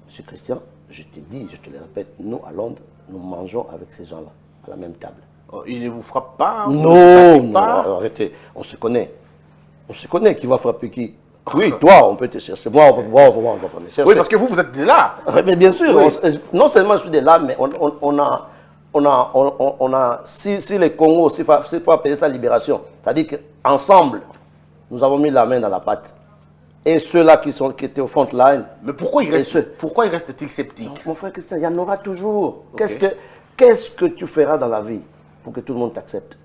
[SPEAKER 3] Monsieur Christian, je te dis, je te le répète, nous à Londres, nous mangeons avec ces gens-là, à la même table.
[SPEAKER 2] Oh, il ne vous frappe pas?
[SPEAKER 3] Non, non, arrêtez, on se connaît. On se connaît, qui va frapper qui? Oui, toi, on peut te chercher. Moi, on va pas me chercher.
[SPEAKER 2] Oui, parce que vous êtes là.
[SPEAKER 3] Mais bien sûr,
[SPEAKER 2] Oui.
[SPEAKER 3] non seulement je suis de là, mais on a si le Congo, s'il faut appeler ça libération, c'est-à-dire qu'ensemble, nous avons mis la main dans la pâte. Et ceux-là qui étaient au front line.
[SPEAKER 2] Mais pourquoi il reste-t-il sceptique?
[SPEAKER 3] Mon frère Christian, il y en aura toujours.
[SPEAKER 2] Okay.
[SPEAKER 3] Qu'est-ce que tu feras dans la vie pour que tout le monde t'accepte?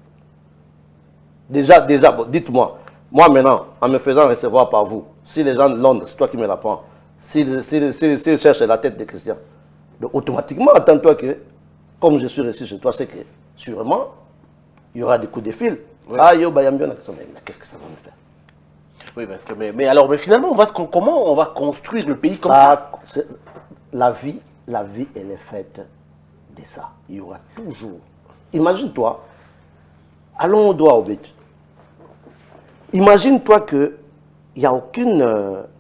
[SPEAKER 3] Déjà, bon, dites-moi, moi maintenant, en me faisant recevoir par vous, si les gens de Londres, c'est toi qui me l'apprends, s'ils cherchent la tête de Christian, donc automatiquement, attends-toi que, comme je suis resté chez toi, c'est que sûrement, il y aura des coups de fil.
[SPEAKER 2] Oui.
[SPEAKER 3] Ah, yo, bah, mais qu'est-ce que ça va nous faire?
[SPEAKER 2] Oui, parce que, mais finalement, comment on va construire le pays comme ça?
[SPEAKER 3] La vie, elle est faite de ça. Il y aura toujours. Imagine-toi, allons au droit au but. Imagine-toi qu'il n'y a aucune,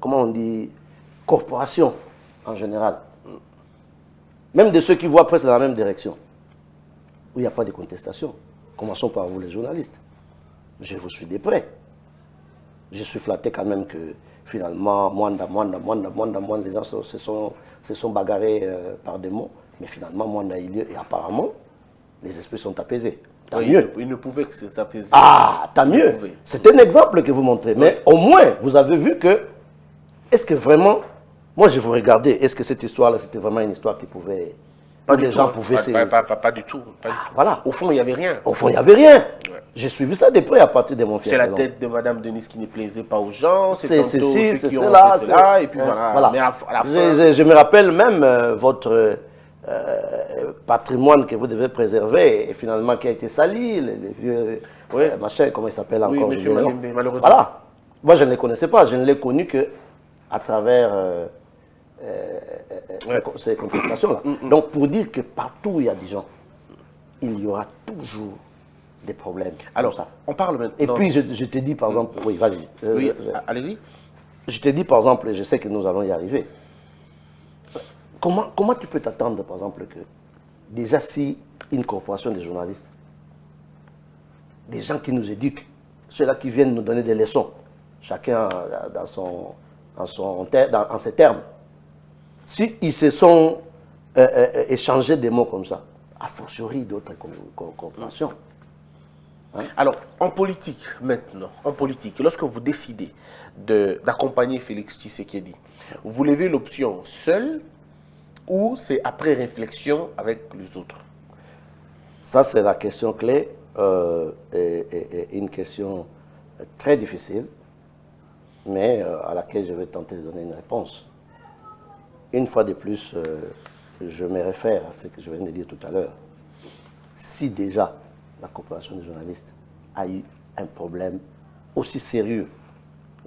[SPEAKER 3] comment on dit, corporation en général, même de ceux qui voient presque dans la même direction, où il n'y a pas de contestation. Commençons par vous les journalistes. Je vous suis de près. Je suis flatté quand même que finalement, Mwanda, les gens se sont bagarrés par des mots, mais finalement, Mwanda a eu lieu et apparemment, les esprits sont apaisés. Tant mieux.
[SPEAKER 2] Il ne pouvait que s'apaiser.
[SPEAKER 3] Ah, tant mieux. C'est un exemple que vous montrez. Oui. Mais au moins, vous avez vu que, est-ce que vraiment, moi je vous regardais, est-ce que cette histoire-là, c'était vraiment une histoire qui pouvait...
[SPEAKER 2] Pas du tout. Pas du tout.
[SPEAKER 3] Voilà.
[SPEAKER 2] Au fond, il n'y avait rien.
[SPEAKER 3] Au fond, il n'y avait rien. Ouais. J'ai suivi ça de près à partir de mon fils.
[SPEAKER 2] C'est la tête de Madame Denise qui ne plaisait pas aux gens.
[SPEAKER 3] C'est ceci, c'est cela.
[SPEAKER 2] Et puis voilà.
[SPEAKER 3] Mais à la fin... je me rappelle même votre patrimoine que vous devez préserver et finalement qui a été sali. Les vieux machin, comment il s'appelle encore?
[SPEAKER 2] Oui, monsieur Malimbe, malheureusement.
[SPEAKER 3] Voilà. Moi, je ne les connaissais pas. Je ne l'ai connu qu'à travers... ces contestations-là. Donc, pour dire que partout où il y a des gens, il y aura toujours des problèmes.
[SPEAKER 2] Alors, ça. On parle maintenant.
[SPEAKER 3] Et puis, je te dis, par exemple, oui, vas-y.
[SPEAKER 2] Oui, allez-y.
[SPEAKER 3] Je te dis, par exemple, et je sais que nous allons y arriver. Comment tu peux t'attendre, par exemple, que déjà si une corporation de journalistes, des gens qui nous éduquent, ceux-là qui viennent nous donner des leçons, chacun en ses termes, s'ils se sont échangés des mots comme ça, a fortiori d'autres corporations.
[SPEAKER 2] Hein? Alors, en politique, maintenant, lorsque vous décidez d'accompagner Félix Tshisekedi, vous levez l'option seule ou c'est après réflexion avec les autres?
[SPEAKER 3] Ça, c'est la question clé, et une question très difficile, mais à laquelle je vais tenter de donner une réponse. Une fois de plus, je me réfère à ce que je viens de dire tout à l'heure. Si déjà la coopération des journalistes a eu un problème aussi sérieux,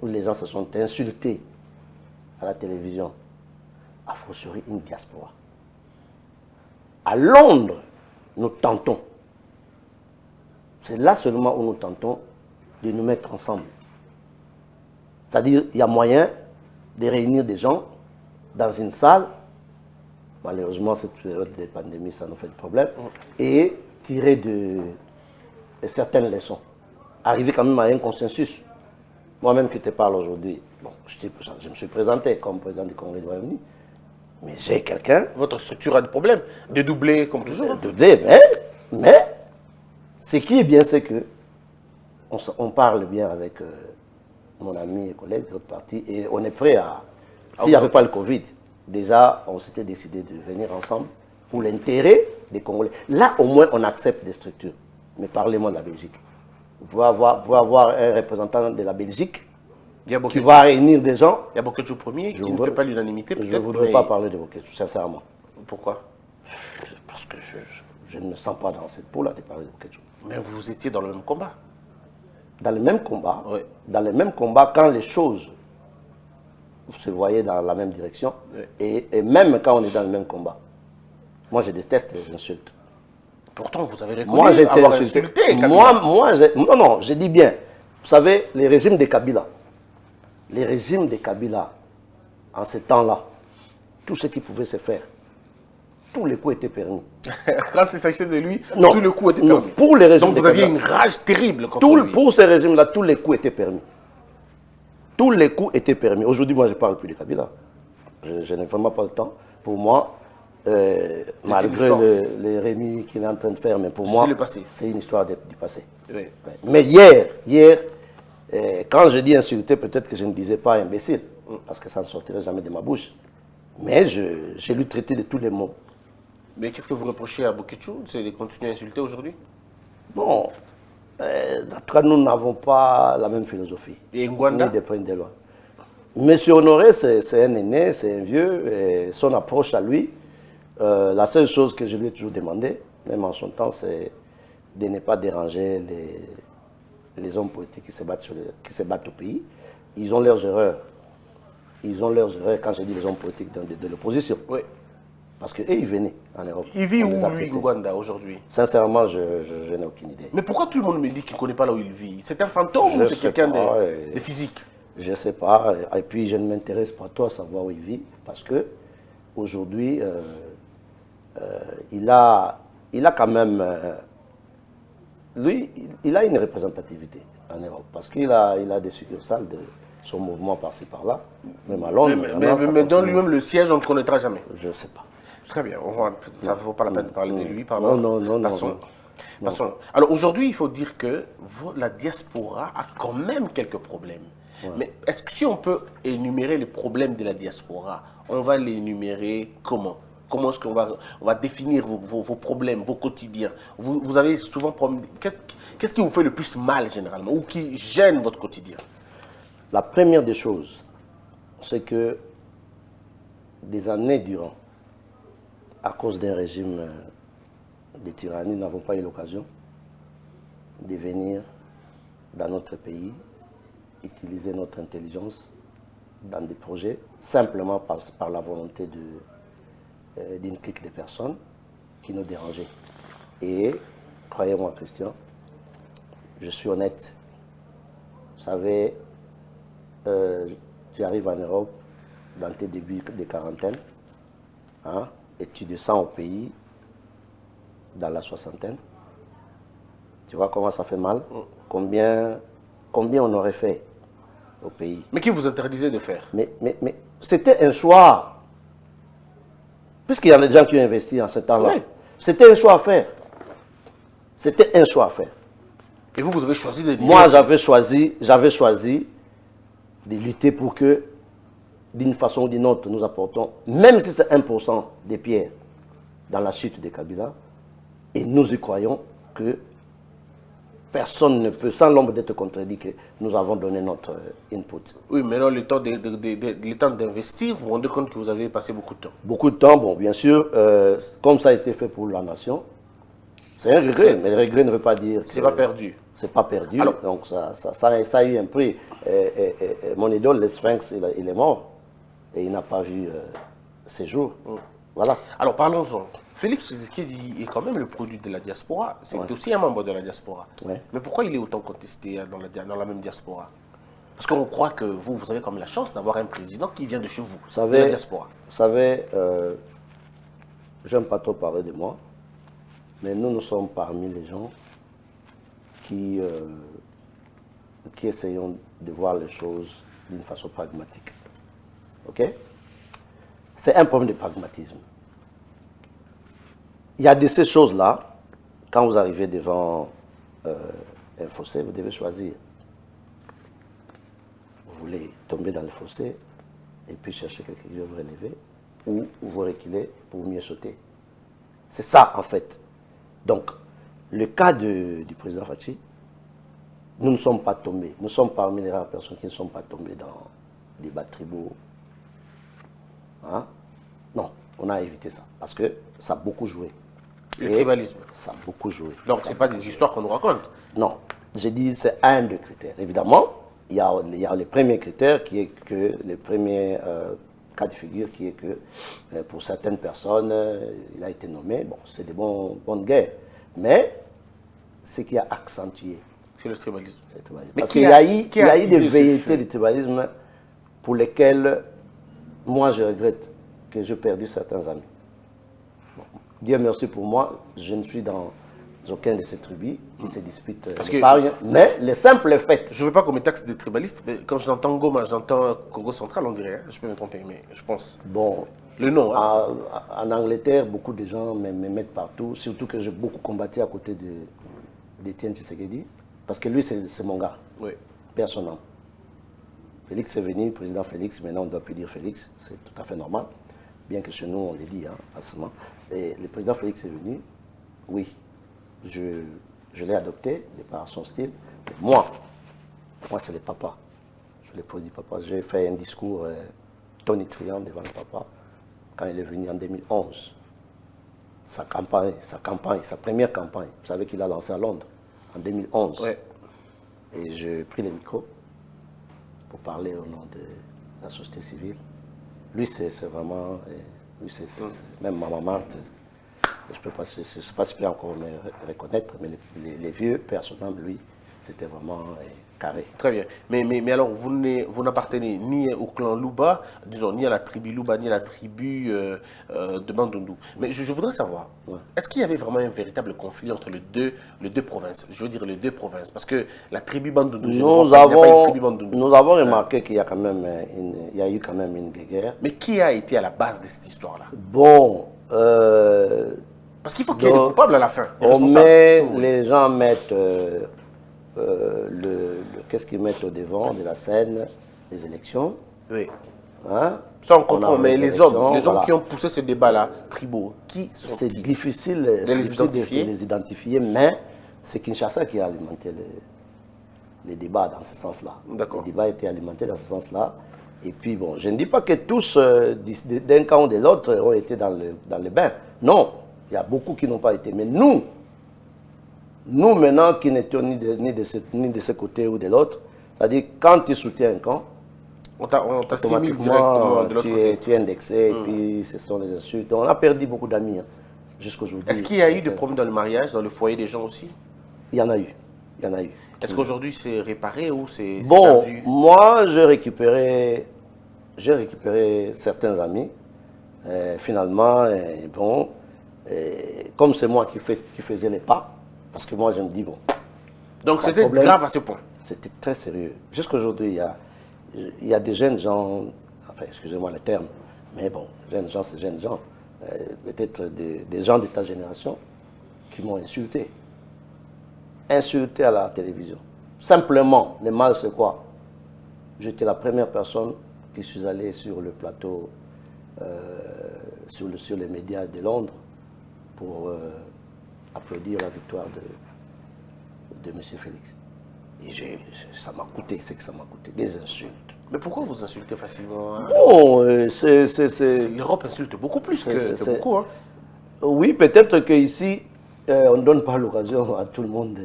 [SPEAKER 3] où les gens se sont insultés à la télévision, a fortiori une diaspora. À Londres, nous tentons. C'est là seulement où nous tentons de nous mettre ensemble. C'est-à-dire, il y a moyen de réunir des gens dans une salle, malheureusement cette période de pandémie, ça nous fait des problèmes, et tirer de certaines leçons. Arriver quand même à un consensus. Moi-même qui te parle aujourd'hui, bon, je me suis présenté comme président du Congrès du Royaume-Uni, mais j'ai quelqu'un...
[SPEAKER 2] Votre structure a des problèmes, de doubler comme toujours.
[SPEAKER 3] Mais ce qui est bien, c'est que on parle bien avec mon ami et collègue de l'autre parti, et on est prêt à... S'il n'y avait pas le Covid, déjà, on s'était décidé de venir ensemble pour l'intérêt des Congolais. Là, au moins, on accepte des structures. Mais parlez-moi de la Belgique. Vous pouvez avoir un représentant de la Belgique qui va réunir des gens.
[SPEAKER 2] Il y a Boketou Premier qui ne fait pas l'unanimité, peut-être.
[SPEAKER 3] Je ne voudrais pas parler de Boketou, sincèrement.
[SPEAKER 2] Pourquoi?
[SPEAKER 3] Parce que je ne me sens pas dans cette peau-là de parler de Boketou.
[SPEAKER 2] Mais vous étiez dans le même combat.
[SPEAKER 3] Dans le même combat,
[SPEAKER 2] oui.
[SPEAKER 3] Dans le même combat, quand les choses se voyaient dans la même direction,
[SPEAKER 2] oui.
[SPEAKER 3] et même quand on est dans le même combat. Moi, je déteste les insultes.
[SPEAKER 2] Pourtant, vous avez reconnu
[SPEAKER 3] Moi, j'ai été
[SPEAKER 2] avoir
[SPEAKER 3] insulté.
[SPEAKER 2] insulté Kabila.
[SPEAKER 3] Non, je dis bien. Vous savez, les régimes de Kabila, en ce temps-là, tout ce qui pouvait se faire, tous les coups étaient permis.
[SPEAKER 2] Quand il s'agissait de lui,
[SPEAKER 3] Non.
[SPEAKER 2] tout le coup était
[SPEAKER 3] Non,
[SPEAKER 2] permis.
[SPEAKER 3] pour les régimes
[SPEAKER 2] Donc
[SPEAKER 3] de
[SPEAKER 2] vous aviez
[SPEAKER 3] Kabila.
[SPEAKER 2] une rage terrible contre lui.
[SPEAKER 3] Pour ces régimes-là, tous les coups étaient permis. Tous les coups étaient permis. Aujourd'hui, moi, je ne parle plus de Kabila. Je n'ai vraiment pas le temps. Pour moi, malgré les Rémi qu'il est en train de faire, mais pour moi, c'est une histoire du passé.
[SPEAKER 2] Oui.
[SPEAKER 3] Ouais. Mais hier, quand je dis insulter, peut-être que je ne disais pas imbécile, parce que ça ne sortirait jamais de ma bouche. Mais je lui traitais de tous les mots.
[SPEAKER 2] Mais qu'est-ce que vous reprochez à Boketchou? C'est de continuer à insulter aujourd'hui?
[SPEAKER 3] Bon, en tout cas, nous n'avons pas la même philosophie.
[SPEAKER 2] Et Ngwanda?
[SPEAKER 3] Ni de près ni de loin. Monsieur Honoré, c'est un aîné, c'est un vieux, et son approche à lui, la seule chose que je lui ai toujours demandé, même en son temps, c'est de ne pas déranger les hommes politiques qui se battent au pays. Ils ont leurs erreurs. Ils ont leurs erreurs quand je dis les hommes politiques de l'opposition.
[SPEAKER 2] Oui.
[SPEAKER 3] Parce qu'eux, ils venaient en Europe.
[SPEAKER 2] Il vit
[SPEAKER 3] On
[SPEAKER 2] où,
[SPEAKER 3] les
[SPEAKER 2] lui,
[SPEAKER 3] acceptait.
[SPEAKER 2] Ngwanda, aujourd'hui?
[SPEAKER 3] Sincèrement, je n'ai aucune idée.
[SPEAKER 2] Mais pourquoi tout le monde me dit qu'il ne connaît pas là où il vit? C'est un fantôme
[SPEAKER 3] Je
[SPEAKER 2] ou c'est
[SPEAKER 3] sais
[SPEAKER 2] quelqu'un
[SPEAKER 3] pas,
[SPEAKER 2] de physique?
[SPEAKER 3] Je ne sais pas. Et puis, je ne m'intéresse pas trop à savoir où il vit. Parce que aujourd'hui, il a quand même... lui, il a une représentativité en Europe. Parce qu'il a des succursales de son mouvement par-ci, par-là. Même à Londres.
[SPEAKER 2] Mais dans lui-même, le siège, on ne connaîtra jamais.
[SPEAKER 3] Je ne sais pas.
[SPEAKER 2] Très bien, ça ne vaut pas la peine de parler de lui. Pardon.
[SPEAKER 3] Non.
[SPEAKER 2] Passons. Alors aujourd'hui, il faut dire que la diaspora a quand même quelques problèmes. Ouais. Mais est-ce que si on peut énumérer les problèmes de la diaspora, on va les énumérer comment? Comment est-ce qu'on va définir vos problèmes, vos quotidiens? Vous avez souvent problème. Qu'est-ce qui vous fait le plus mal généralement ou qui gêne votre quotidien?
[SPEAKER 3] La première des choses, c'est que des années durant, à cause d'un régime de tyrannie, nous n'avons pas eu l'occasion de venir dans notre pays, utiliser notre intelligence dans des projets, simplement par la volonté d'une clique de personnes qui nous dérangeaient. Et, croyez-moi Christian, je suis honnête. Vous savez, tu arrives en Europe dans tes débuts de quarantaine, hein, et tu descends au pays dans la soixantaine. Tu vois comment ça fait mal? Combien on aurait fait au pays?
[SPEAKER 2] Mais qui vous interdisait de faire?
[SPEAKER 3] Mais c'était un choix. Puisqu'il y en a des gens qui ont investi en ce temps-là. Oui. C'était un choix à faire. C'était un choix à faire.
[SPEAKER 2] Et vous avez choisi de...
[SPEAKER 3] Moi, j'avais choisi de lutter pour que, d'une façon ou d'une autre, nous apportons, même si c'est 1% des pierres dans la chute de Kabila, et nous y croyons que personne ne peut, sans l'ombre d'être contredit, que nous avons donné notre input.
[SPEAKER 2] Oui, mais là, le temps d'investir, vous vous rendez compte que vous avez passé beaucoup de temps.
[SPEAKER 3] Beaucoup de temps, bon, bien sûr, comme ça a été fait pour la nation, c'est un regret, mais le regret ne veut pas dire que...
[SPEAKER 2] C'est pas perdu.
[SPEAKER 3] C'est pas perdu,
[SPEAKER 2] alors,
[SPEAKER 3] donc ça a eu un prix. Mon idole, le Sphinx, il est mort, et il n'a pas vu ses jours. Voilà.
[SPEAKER 2] Alors, parlons-en. Félix Tshisekedi est quand même le produit de la diaspora. C'est aussi un membre de la diaspora. Ouais. Mais pourquoi il est autant contesté dans la même diaspora? Parce qu'on croit que vous avez comme la chance d'avoir un président qui vient de chez vous, de la diaspora.
[SPEAKER 3] Vous savez, j'aime pas trop parler de moi, mais nous sommes parmi les gens qui essayons de voir les choses d'une façon pragmatique. Ok? C'est un problème de pragmatisme. Il y a de ces choses-là, quand vous arrivez devant un fossé, vous devez choisir. Vous voulez tomber dans le fossé et puis chercher quelqu'un qui va vous relever, ou vous reculer pour mieux sauter. C'est ça, en fait. Donc, le cas du président Fachi, nous ne sommes pas tombés. Nous sommes parmi les rares personnes qui ne sont pas tombées dans des bas tribaux. Hein? Non, on a évité ça, parce que ça a beaucoup joué.
[SPEAKER 2] Le tribalisme.
[SPEAKER 3] Ça a beaucoup joué.
[SPEAKER 2] Donc, ce n'est pas des histoires qu'on nous raconte.
[SPEAKER 3] Non, j'ai dit c'est un des critères. Évidemment, il y a le premier critère qui est que, le premier cas de figure qui est que pour certaines personnes, il a été nommé, bon, c'est des bonnes guerres. Mais ce qui a accentué
[SPEAKER 2] C'est le tribalisme.
[SPEAKER 3] le tribalisme.
[SPEAKER 2] Mais
[SPEAKER 3] Parce
[SPEAKER 2] qui
[SPEAKER 3] qu'il
[SPEAKER 2] a-
[SPEAKER 3] y
[SPEAKER 2] qui
[SPEAKER 3] a
[SPEAKER 2] a
[SPEAKER 3] eu
[SPEAKER 2] attisé
[SPEAKER 3] des
[SPEAKER 2] ce
[SPEAKER 3] velléités
[SPEAKER 2] feu?
[SPEAKER 3] du tribalisme pour lesquelles moi je regrette que j'ai perdu certains amis. Bon, Dieu merci pour moi, je ne suis dans aucun de ces tribus qui se disputent
[SPEAKER 2] Parce que-
[SPEAKER 3] l'épargne, mais les simples faits.
[SPEAKER 2] Je ne veux pas qu'on me taxe des tribalistes, mais quand j'entends Goma, j'entends Congo central, on dirait, hein, je peux me tromper, mais je pense.
[SPEAKER 3] Bon,
[SPEAKER 2] Le nom, hein.
[SPEAKER 3] en Angleterre, beaucoup de gens me mettent partout, surtout que j'ai beaucoup combattu à côté d'Étienne Tshisekedi, parce que lui, c'est mon gars,
[SPEAKER 2] Oui.
[SPEAKER 3] personne. Félix est venu, président Félix, maintenant on ne doit plus dire Félix, c'est tout à fait normal, bien que chez nous on le dit, hein, facilement. Et le président Félix est venu, oui, je l'ai adopté, de par son style. Moi c'est le papa, je l'ai produit papa. J'ai fait un discours Tony Triant devant le papa, quand il est venu en 2011. Sa première campagne, vous savez qu'il a lancé à Londres, en 2011.
[SPEAKER 2] Ouais.
[SPEAKER 3] Et j'ai pris le micro pour parler au nom de la société civile. Lui, c'est vraiment... Lui, c'est même Maman Marthe. Je ne sais pas si je peux encore me reconnaître, mais les vieux personnages, lui, c'était vraiment carré.
[SPEAKER 2] Très bien. Mais alors, vous n'appartenez ni au clan Luba, disons, ni à la tribu Luba, ni à la tribu de Bandundu. Mais je voudrais savoir, est-ce qu'il y avait vraiment un véritable conflit entre les deux provinces? Je veux dire les deux provinces. Parce que la tribu Bandundu, il n'y a pas une tribu Bandundu.
[SPEAKER 3] Nous avons remarqué qu'il y a quand même il y a eu quand même une guerre.
[SPEAKER 2] Mais qui a été à la base de cette histoire-là?
[SPEAKER 3] Bon,
[SPEAKER 2] parce qu'il faut qu'il y ait des coupables à la fin.
[SPEAKER 3] Les gens mettent qu'est-ce qu'ils mettent au devant de la scène, les élections.
[SPEAKER 2] Oui.
[SPEAKER 3] Hein?
[SPEAKER 2] Ça, on comprend, mais les hommes
[SPEAKER 3] voilà.
[SPEAKER 2] qui ont poussé ce débat-là, tribaux, qui sont-ils?
[SPEAKER 3] C'est difficile
[SPEAKER 2] de les
[SPEAKER 3] identifier, mais c'est Kinshasa qui a alimenté les débats dans ce sens-là. Les débats étaient alimentés dans ce sens-là. Et puis, bon, je ne dis pas que tous, d'un camp ou de l'autre, ont été dans le bain. Non, il y a beaucoup qui n'ont pas été. Mais nous maintenant, qui n'étions ni de ce côté ou de l'autre, c'est-à-dire, quand tu soutiens un camp,
[SPEAKER 2] on t'assimile directement de l'autre côté.
[SPEAKER 3] Tu es indexé, et puis ce sont les insultes. On a perdu beaucoup d'amis, hein, jusqu'aujourd'hui.
[SPEAKER 2] Est-ce qu'il y a eu des problèmes dans le mariage, dans le foyer des gens aussi?
[SPEAKER 3] Il y en a eu.
[SPEAKER 2] Est-ce qu'aujourd'hui c'est réparé ou c'est
[SPEAKER 3] perdu? Moi, j'ai récupéré certains amis. Finalement, comme c'est moi qui faisais les pas, parce que moi je me dis, bon.
[SPEAKER 2] Donc c'était grave à ce point?
[SPEAKER 3] C'était très sérieux. Jusqu'aujourd'hui, il y a des jeunes gens, enfin, excusez-moi le terme, mais bon, jeunes gens, c'est jeunes gens, peut-être des gens de ta génération qui m'ont insulté. Insulté à la télévision. Simplement, le mal, c'est quoi? J'étais la première personne qui suis allé sur le plateau, sur les médias de Londres, pour applaudir la victoire de M. Félix. Et ça m'a coûté, c'est que ça m'a coûté, des insultes.
[SPEAKER 2] Mais pourquoi vous insultez facilement?
[SPEAKER 3] Bon,
[SPEAKER 2] l'Europe insulte beaucoup plus que beaucoup. Hein.
[SPEAKER 3] Oui, peut-être qu'ici, on ne donne pas l'occasion à tout le monde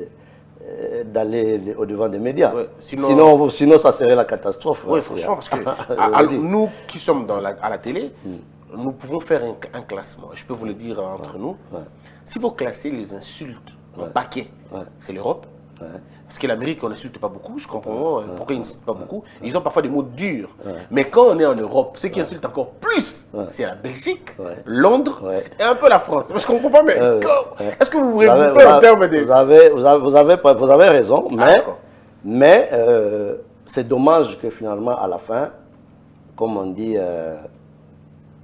[SPEAKER 3] d'aller au-devant des médias. Ouais, sinon, ça serait la catastrophe.
[SPEAKER 2] Oui, franchement, parce que nous qui sommes à la télé, nous pouvons faire un classement. Je peux vous le dire entre nous. Ouais. Si vous classez les insultes en paquet, c'est l'Europe. Ouais. Parce que l'Amérique, on n'insulte pas beaucoup, je comprends pourquoi ils n'insultent pas beaucoup. Ils ont parfois des mots durs. Mais quand on est en Europe, ceux qui insultent encore plus, c'est la Belgique, Londres et un peu la France. Je ne comprends pas, mais est-ce que vous vous regroupez en termes de...
[SPEAKER 3] Vous avez raison, mais c'est dommage que finalement, à la fin, comme on dit...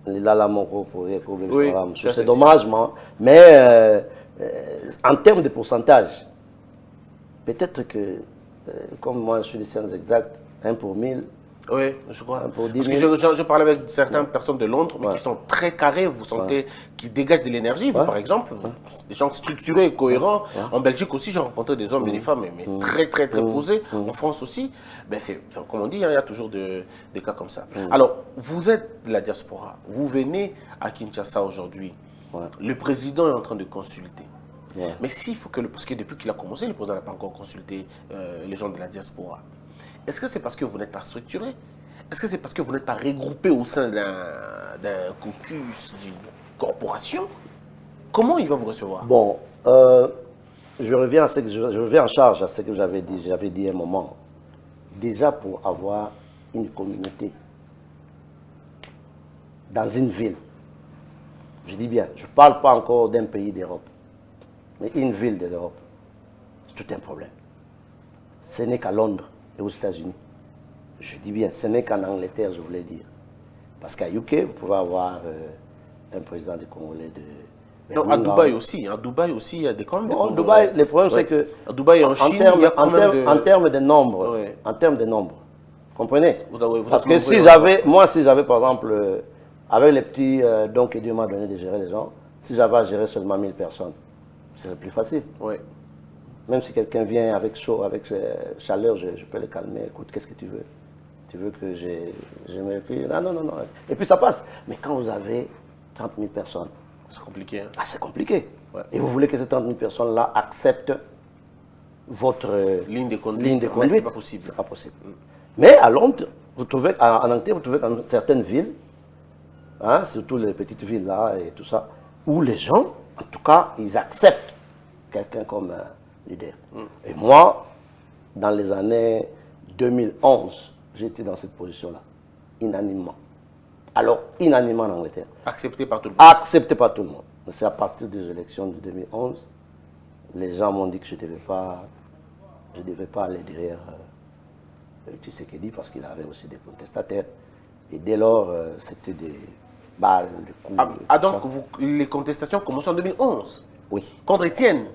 [SPEAKER 3] c'est dommage, mais en termes de pourcentage, peut-être que, comme moi je suis des sciences exactes, 1 pour 1000.
[SPEAKER 2] Oui, je crois. Parce que je parlais avec certaines personnes de Londres, mais qui sont très carrés, vous sentez, qui dégagent de l'énergie, vous par exemple, des gens structurés et cohérents. En Belgique aussi, j'ai rencontré des hommes et des femmes, mais très posés. En France aussi, ben comme on dit, il y a toujours des cas comme ça. Alors, vous êtes de la diaspora, vous venez à Kinshasa aujourd'hui, le président est en train de consulter. Mais s'il faut que, parce que depuis qu'il a commencé, le président n'a pas encore consulté les gens de la diaspora. Est-ce que c'est parce que vous n'êtes pas structuré? Est-ce que c'est parce que vous n'êtes pas regroupé au sein d'un caucus, d'une corporation? Comment il va vous recevoir?
[SPEAKER 3] Bon, je reviens en charge à ce que j'avais dit. J'avais dit à un moment. Déjà pour avoir une communauté dans une ville, je dis bien, je ne parle pas encore d'un pays d'Europe, mais une ville de l'Europe, c'est tout un problème. Ce n'est qu'à Londres et aux États-Unis. Je dis bien, ce n'est qu'en Angleterre, je voulais dire. Parce qu'à UK, vous pouvez avoir un président des Congolais de...
[SPEAKER 2] Non, à Dubaï aussi. À Dubaï aussi, il y a des Congolais.
[SPEAKER 3] Non, Dubaï, le problème, c'est que...
[SPEAKER 2] À Dubaï et en Chine, il y a quand même de...
[SPEAKER 3] En termes de nombre,
[SPEAKER 2] Ouais.
[SPEAKER 3] en termes de nombre, comprenez?
[SPEAKER 2] Vous
[SPEAKER 3] Parce que si j'avais, par exemple, avec les petits dons que Dieu m'a donné de gérer les gens, si j'avais à gérer seulement 1000 personnes, ce serait plus facile.
[SPEAKER 2] Ouais.
[SPEAKER 3] Même si quelqu'un vient avec chaud, avec chaleur, je peux le calmer. Écoute, qu'est-ce que tu veux? Tu veux que je me plie? Non, non, non, non. Et puis ça passe. Mais quand vous avez 30 000 personnes,
[SPEAKER 2] C'est compliqué. Hein.
[SPEAKER 3] ah, c'est compliqué.
[SPEAKER 2] Ouais.
[SPEAKER 3] Et vous voulez que ces 30 000 personnes-là acceptent votre
[SPEAKER 2] Ligne de conduite.
[SPEAKER 3] ligne de
[SPEAKER 2] Mais
[SPEAKER 3] conduite?
[SPEAKER 2] c'est pas possible.
[SPEAKER 3] C'est pas possible. Mais à Londres, vous trouvez, en Angleterre, vous trouvez dans certaines villes, hein, surtout les petites villes là et tout ça, où les gens, en tout cas, ils acceptent quelqu'un comme leader. Et moi, dans les années 2011, j'étais dans cette position-là, unanimement. Alors, unanimement en Angleterre.
[SPEAKER 2] Accepté par tout le monde.
[SPEAKER 3] Accepté par tout le monde. C'est à partir des élections de 2011, les gens m'ont dit que je ne devais pas aller derrière Tshisekedi parce qu'il avait aussi des contestataires. Et dès lors, c'était des balles, des coups.
[SPEAKER 2] Donc les contestations commencent en 2011
[SPEAKER 3] Oui.
[SPEAKER 2] contre Étienne.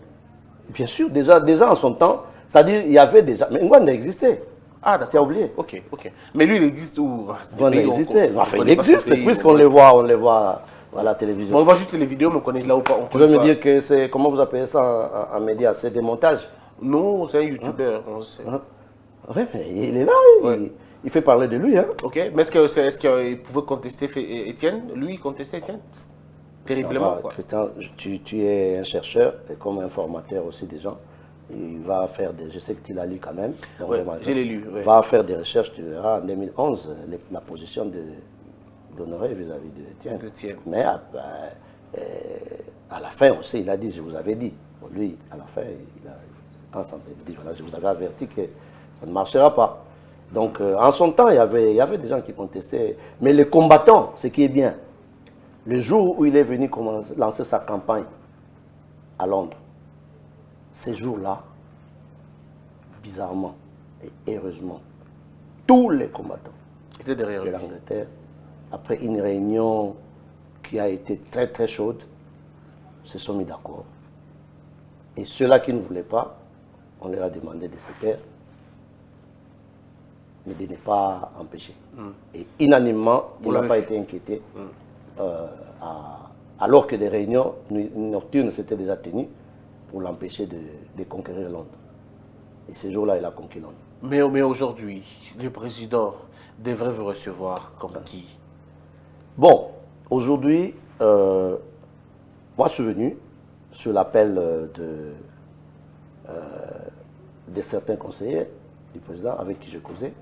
[SPEAKER 3] Bien sûr, déjà en son temps, c'est-à-dire il y avait déjà... Mais Ngwanda existait.
[SPEAKER 2] Ah,
[SPEAKER 3] Tu as
[SPEAKER 2] d'accord.
[SPEAKER 3] oublié.
[SPEAKER 2] Ok, ok. Mais lui, il existe où?
[SPEAKER 3] Ngwanda
[SPEAKER 2] Pays,
[SPEAKER 3] existait.
[SPEAKER 2] on
[SPEAKER 3] Enfin, il
[SPEAKER 2] connaît pas son
[SPEAKER 3] existe,
[SPEAKER 2] pays,
[SPEAKER 3] puisqu'on les voit à la télévision.
[SPEAKER 2] Bon, on voit juste les vidéos, mais on connaît là ou pas. On
[SPEAKER 3] Tu veux
[SPEAKER 2] connaît
[SPEAKER 3] me
[SPEAKER 2] pas.
[SPEAKER 3] dire que c'est... Comment vous appelez ça en médias? C'est des montages?
[SPEAKER 2] Non, c'est un youtubeur, on sait.
[SPEAKER 3] Hein? Oui, mais il est là,
[SPEAKER 2] Ouais.
[SPEAKER 3] il fait parler de lui. Hein?
[SPEAKER 2] Ok, mais est-ce qu'il pouvait contester Étienne? Lui, il contestait Étienne? Terriblement, quoi.
[SPEAKER 3] Christian, tu es un chercheur et comme informateur aussi des gens. Il va faire des... Je sais que tu l'as lu quand même. Donc,
[SPEAKER 2] Ouais, je l'ai lu, ouais.
[SPEAKER 3] Va faire des recherches, tu verras en 2011 la position d'Honoré vis-à-vis de
[SPEAKER 2] Étienne.
[SPEAKER 3] Mais à la fin aussi, il a dit, je vous avais dit. Bon, lui, à la fin, il a dit, voilà, je vous avais averti que ça ne marchera pas. Donc, en son temps, il y avait des gens qui contestaient. Mais les combattants, ce qui est bien, le jour où il est venu lancer sa campagne à Londres, ces jours-là, bizarrement et heureusement, tous les combattants
[SPEAKER 2] Il était derrière
[SPEAKER 3] de
[SPEAKER 2] lui.
[SPEAKER 3] l'Angleterre, après une réunion qui a été très très chaude, se sont mis d'accord. Et ceux-là qui ne voulaient pas, on leur a demandé de se taire, mais de ne pas empêcher. Et unanimement, il n'a pas été inquiété, alors que des réunions nocturnes s'étaient déjà tenues pour l'empêcher de conquérir Londres. Et ce jour-là, il a conquis Londres.
[SPEAKER 2] Mais aujourd'hui, le président devrait vous recevoir comme qui?
[SPEAKER 3] Bon, aujourd'hui, moi je suis venu sur l'appel de certains conseillers du président avec qui je causais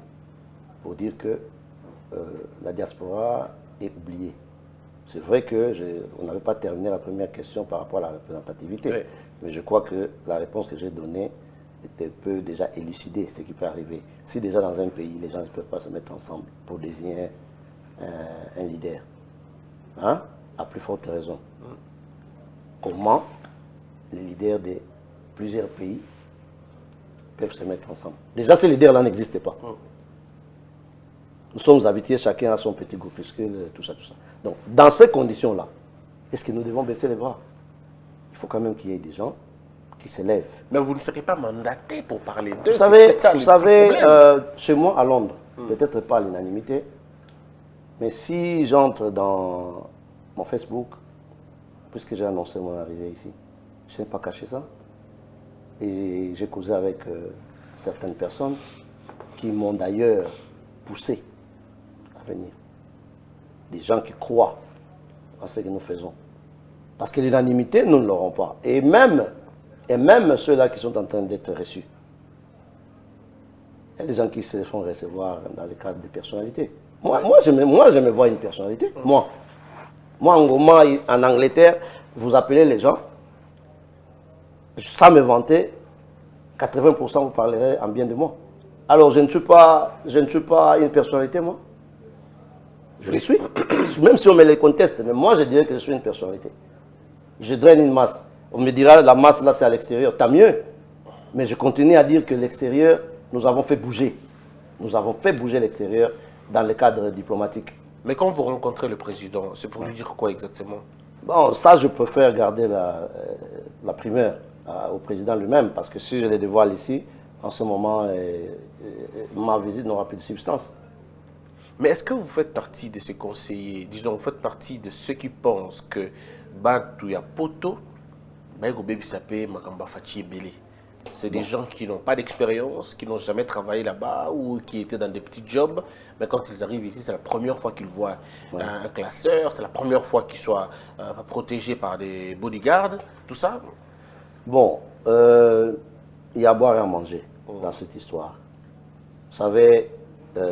[SPEAKER 3] pour dire que la diaspora est oubliée. C'est vrai qu'on n'avait pas terminé la première question par rapport à la représentativité,
[SPEAKER 2] Oui.
[SPEAKER 3] mais je crois que la réponse que j'ai donnée peut déjà élucider ce qui peut arriver. Si déjà dans un pays, les gens ne peuvent pas se mettre ensemble pour désigner un leader, hein, à plus forte raison, comment les leaders de plusieurs pays peuvent se mettre ensemble? Déjà, ces leaders-là n'existent pas. Nous sommes habitués, chacun a son petit groupuscule, tout ça, tout ça. Donc, dans ces conditions-là, est-ce que nous devons baisser les bras? Il faut quand même qu'il y ait des gens qui se lèvent.
[SPEAKER 2] Mais vous ne serez pas mandaté pour parler d'eux.
[SPEAKER 3] Vous savez, chez moi à Londres, peut-être pas à l'unanimité, mais si j'entre dans mon Facebook, puisque j'ai annoncé mon arrivée ici, je n'ai pas caché ça. Et j'ai causé avec certaines personnes qui m'ont d'ailleurs poussé à venir. Des gens qui croient à ce que nous faisons. Parce que l'unanimité, nous ne l'aurons pas. Et même ceux-là qui sont en train d'être reçus. Il y a des gens qui se font recevoir dans le cadre des personnalités. Moi, je me vois une personnalité. Moi, en Angleterre, vous appelez les gens, sans me vanter, 80% vous parlerez en bien de moi. Alors, je ne suis pas une personnalité, moi. Je le suis. Même si on me les conteste, mais moi, je dirais que je suis une personnalité. Je draine une masse. On me dira, la masse, là, c'est à l'extérieur. Tant mieux. Mais je continue à dire que l'extérieur, nous avons fait bouger. Nous avons fait bouger l'extérieur dans le cadre diplomatique.
[SPEAKER 2] Mais quand vous rencontrez le président, c'est pour lui dire quoi exactement?
[SPEAKER 3] Bon, ça, je préfère garder la primeur au président lui-même, parce que si je les dévoile ici, en ce moment, ma visite n'aura plus de substance.
[SPEAKER 2] Mais est-ce que vous faites partie de ces conseillers, disons, vous faites partie de ceux qui pensent que Bantouya Poto, Baïgo Baby Sapé, Makamba Fachi Belé, c'est des gens qui n'ont pas d'expérience, qui n'ont jamais travaillé là-bas ou qui étaient dans des petits jobs, mais quand ils arrivent ici, c'est la première fois qu'ils voient un classeur, c'est la première fois qu'ils soient protégés par des bodyguards, tout ça?
[SPEAKER 3] Bon, il y a à boire et à manger dans cette histoire. Vous savez,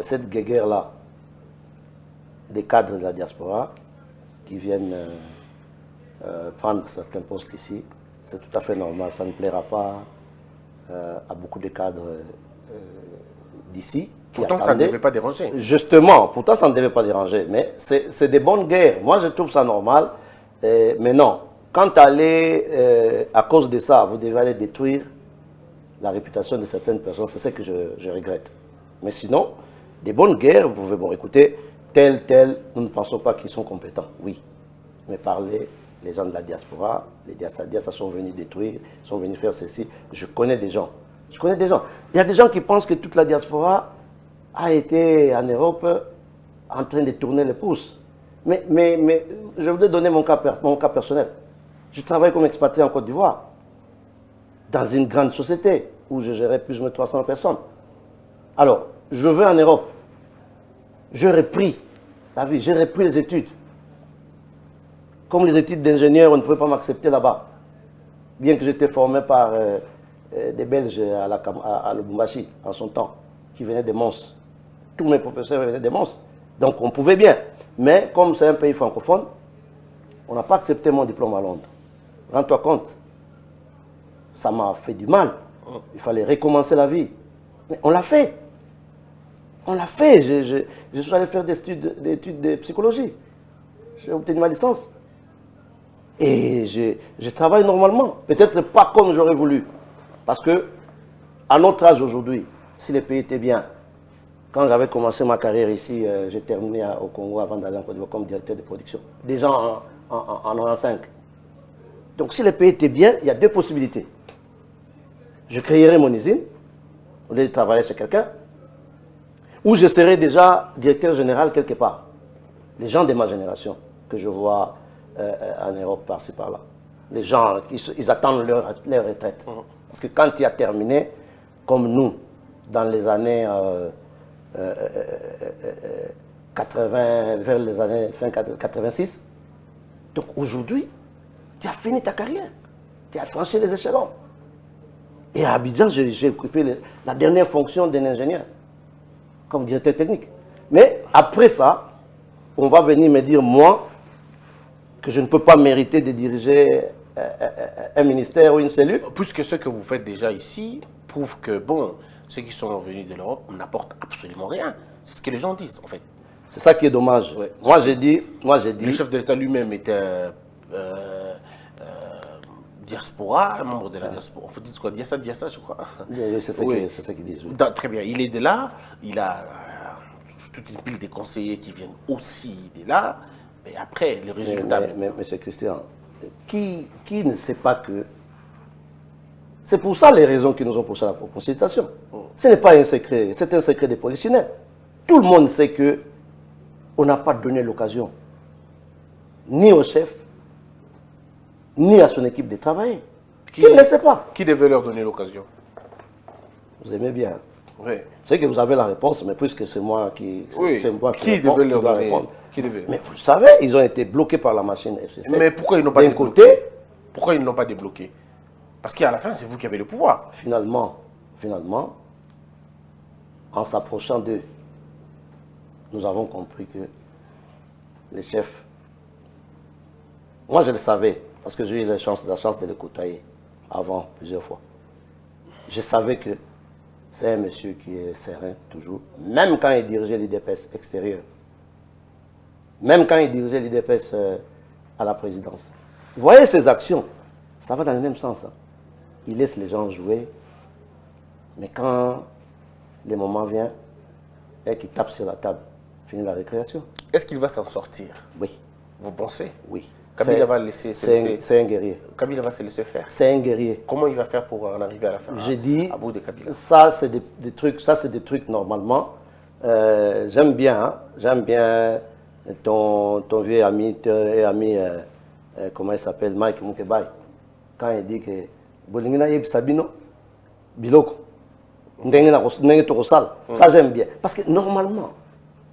[SPEAKER 3] cette guéguerre-là, des cadres de la diaspora qui viennent prendre certains postes ici, c'est tout à fait normal. Ça ne plaira pas à beaucoup de cadres d'ici.
[SPEAKER 2] Pourtant, ça ne devait pas déranger.
[SPEAKER 3] Justement, pourtant, ça ne devait pas déranger. Mais c'est des bonnes guerres. Moi, je trouve ça normal. Mais non, quand aller, à cause de ça, vous devez aller détruire la réputation de certaines personnes, c'est ce que je regrette. Mais sinon, des bonnes guerres, vous pouvez, bon, écoutez, tel, nous ne pensons pas qu'ils sont compétents, oui. Mais parler, les gens de la diaspora, les diaspora sont venus détruire, sont venus faire ceci. Je connais des gens. Je connais des gens. Il y a des gens qui pensent que toute la diaspora a été en Europe en train de tourner les pouces. Mais je voudrais donner mon cas personnel. Je travaille comme expatrié en Côte d'Ivoire, dans une grande société où je gérais plus de 300 personnes. Alors, je vais en Europe. J'ai repris la vie, j'ai repris les études. Comme les études d'ingénieur, on ne pouvait pas m'accepter là-bas. Bien que j'étais formé par des Belges à Lubumbashi en son temps, qui venaient des Mons. Tous mes professeurs venaient des Mons. Donc on pouvait bien. Mais comme c'est un pays francophone, on n'a pas accepté mon diplôme à Londres. Rends-toi compte. Ça m'a fait du mal. Il fallait recommencer la vie. Mais on l'a fait. On l'a fait. Je suis allé faire des études de psychologie. J'ai obtenu ma licence. Et je travaille normalement. Peut-être pas comme j'aurais voulu. Parce que, à notre âge aujourd'hui, si les pays étaient bien, quand j'avais commencé ma carrière ici, j'ai terminé au Congo avant d'aller en Côte d'Ivoire comme directeur de production. Déjà en 95. Donc si les pays étaient bien, il y a deux possibilités. Je créerais mon usine, au lieu de travailler chez quelqu'un, ou je serais déjà directeur général quelque part. Les gens de ma génération que je vois en Europe par-ci par-là. Les gens, ils attendent leur retraite. Parce que quand tu as terminé, comme nous, dans les années 80, vers les années fin 86, donc aujourd'hui, tu as fini ta carrière. Tu as franchi les échelons. Et à Abidjan, j'ai occupé la dernière fonction d'un ingénieur, comme directeur technique. Mais après ça, on va venir me dire, moi, que je ne peux pas mériter de diriger un ministère ou une cellule.
[SPEAKER 2] Puisque ce que vous faites déjà ici prouve que, bon, ceux qui sont venus de l'Europe n'apportent absolument rien. C'est ce que les gens disent, en fait.
[SPEAKER 3] C'est ça qui est dommage. Ouais. Moi, j'ai dit...
[SPEAKER 2] Le chef de l'État lui-même était diaspora, un membre de la diaspora. On faut dire quoi? Diassa, je crois.
[SPEAKER 3] C'est ça qu'ils disent. Oui.
[SPEAKER 2] Très bien. Il est de là. Il a toute une pile de conseillers qui viennent aussi de là. Mais après, le résultat...
[SPEAKER 3] Mais M. Christian, qui ne sait pas que... C'est pour ça les raisons qui nous ont poussé à la consultation. Ce n'est pas un secret, c'est un secret des polichinelles. Tout le monde sait que on n'a pas donné l'occasion ni au chef, ni à son équipe de travailler. Qui ne le sait pas.
[SPEAKER 2] Qui devait leur donner l'occasion?
[SPEAKER 3] Vous aimez bien.
[SPEAKER 2] Oui.
[SPEAKER 3] Je sais que vous avez la réponse, mais puisque c'est moi qui...
[SPEAKER 2] Oui. Qui devait leur donner? Qui devait?
[SPEAKER 3] Mais vous savez, ils ont été bloqués par la machine FCC.
[SPEAKER 2] Mais pourquoi ils n'ont pas débloqué? Pourquoi ils n'ont pas débloqué? Parce qu'à la fin, c'est vous qui avez le pouvoir.
[SPEAKER 3] Finalement, en s'approchant d'eux, nous avons compris que les chefs, moi je le savais, parce que j'ai eu la chance de les côtoyer. avant, plusieurs fois. Je savais que c'est un monsieur qui est serein, toujours. Même quand il dirigeait l'IDPS extérieur. Même quand il dirigeait l'IDPS à la présidence. Vous voyez ses actions, ça va dans le même sens. Hein. Il laisse les gens jouer. Mais quand le moment vient, et qu'il tape sur la table, finit la récréation.
[SPEAKER 2] Est-ce qu'il va s'en sortir?
[SPEAKER 3] Oui.
[SPEAKER 2] Vous pensez?
[SPEAKER 3] Oui.
[SPEAKER 2] Kabila va laisser
[SPEAKER 3] c'est un guerrier.
[SPEAKER 2] Kabila va se laisser faire.
[SPEAKER 3] C'est un guerrier.
[SPEAKER 2] Comment il va faire pour en arriver à la fin?
[SPEAKER 3] J'ai dit,
[SPEAKER 2] à bout de Kabila.
[SPEAKER 3] ça c'est des trucs, normalement. J'aime bien ton vieux ami et ami, comment il s'appelle, Mike Mukebai, quand il dit que Bolingina yeb Sabino, Biloko, ça j'aime bien. Parce que normalement,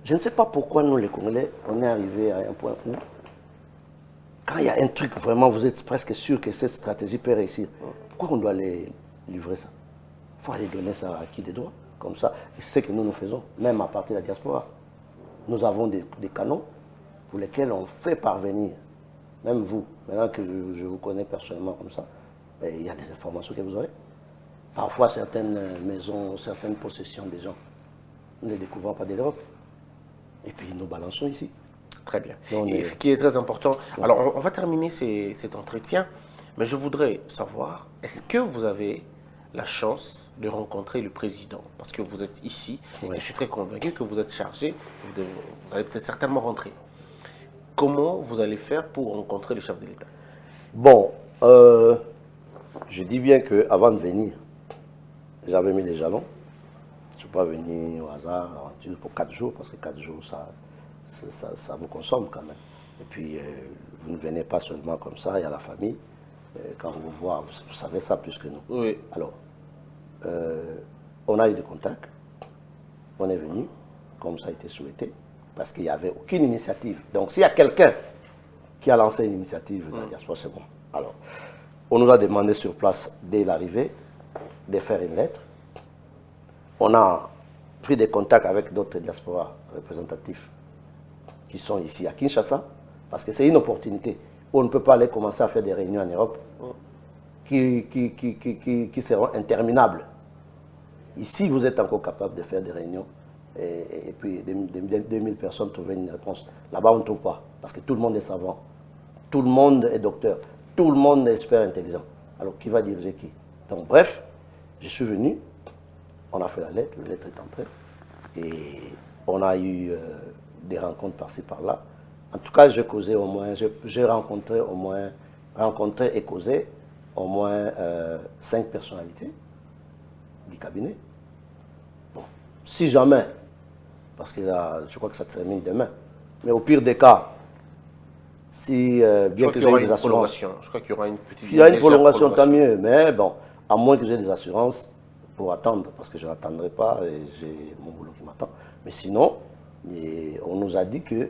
[SPEAKER 3] je ne sais pas pourquoi nous les Congolais, on est arrivé à un point où quand il y a un truc vraiment, vous êtes presque sûr que cette stratégie peut réussir. Pourquoi on doit les livrer ça? Il faut aller donner ça à qui des droits, comme ça. Et c'est ce que nous faisons, même à partir de la diaspora. Nous avons des canons pour lesquels on fait parvenir, même vous, maintenant que je vous connais personnellement comme ça, il y a des informations que vous aurez. Parfois, certaines maisons, certaines possessions des gens, nous ne les découvrons pas de l'Europe. Et puis nous balançons ici.
[SPEAKER 2] Très bien. Et ce qui est très important. Alors, on va terminer cet entretien, mais je voudrais savoir, est-ce que vous avez la chance de rencontrer le président? Parce que vous êtes ici, et je suis très convaincu que vous êtes chargé, vous allez peut-être certainement rentrer. Comment vous allez faire pour rencontrer le chef de l'État?
[SPEAKER 3] Bon, je dis bien qu'avant de venir, j'avais mis les jalons. Je ne suis pas venu au hasard, aventure, pour 4 jours, parce que 4 jours, ça vous consomme quand même. Et puis, vous ne venez pas seulement comme ça, il y a la famille. Quand on vous voit, vous savez ça plus que nous.
[SPEAKER 2] Oui.
[SPEAKER 3] Alors, on a eu des contacts, on est venu, comme ça a été souhaité, parce qu'il n'y avait aucune initiative. Donc, s'il y a quelqu'un qui a lancé une initiative dans la diaspora, c'est moi. Alors, on nous a demandé sur place, dès l'arrivée, de faire une lettre. On a pris des contacts avec d'autres diasporas représentatifs qui sont ici à Kinshasa, parce que c'est une opportunité. On ne peut pas aller commencer à faire des réunions en Europe qui seront interminables. Ici, vous êtes encore capable de faire des réunions et puis 2000 personnes trouver une réponse. Là-bas, on ne trouve pas, parce que tout le monde est savant, tout le monde est docteur, tout le monde est expert intelligent. Alors, qui va diriger qui? Donc, bref, je suis venu, on a fait la lettre est entrée, et on a eu des rencontres par-ci, par-là. En tout cas, j'ai causé au moins, j'ai rencontré et causé au moins 5 personnalités du cabinet. Bon, si jamais, parce que là, je crois que ça termine demain, mais au pire des cas, si bien que j'ai des assurances,
[SPEAKER 2] je crois qu'il y aura une petite.
[SPEAKER 3] S'il y a une prolongation, tant mieux, mais bon, à moins que j'ai des assurances pour attendre, parce que je n'attendrai pas et j'ai mon boulot qui m'attend. Mais sinon, on nous a dit qu'il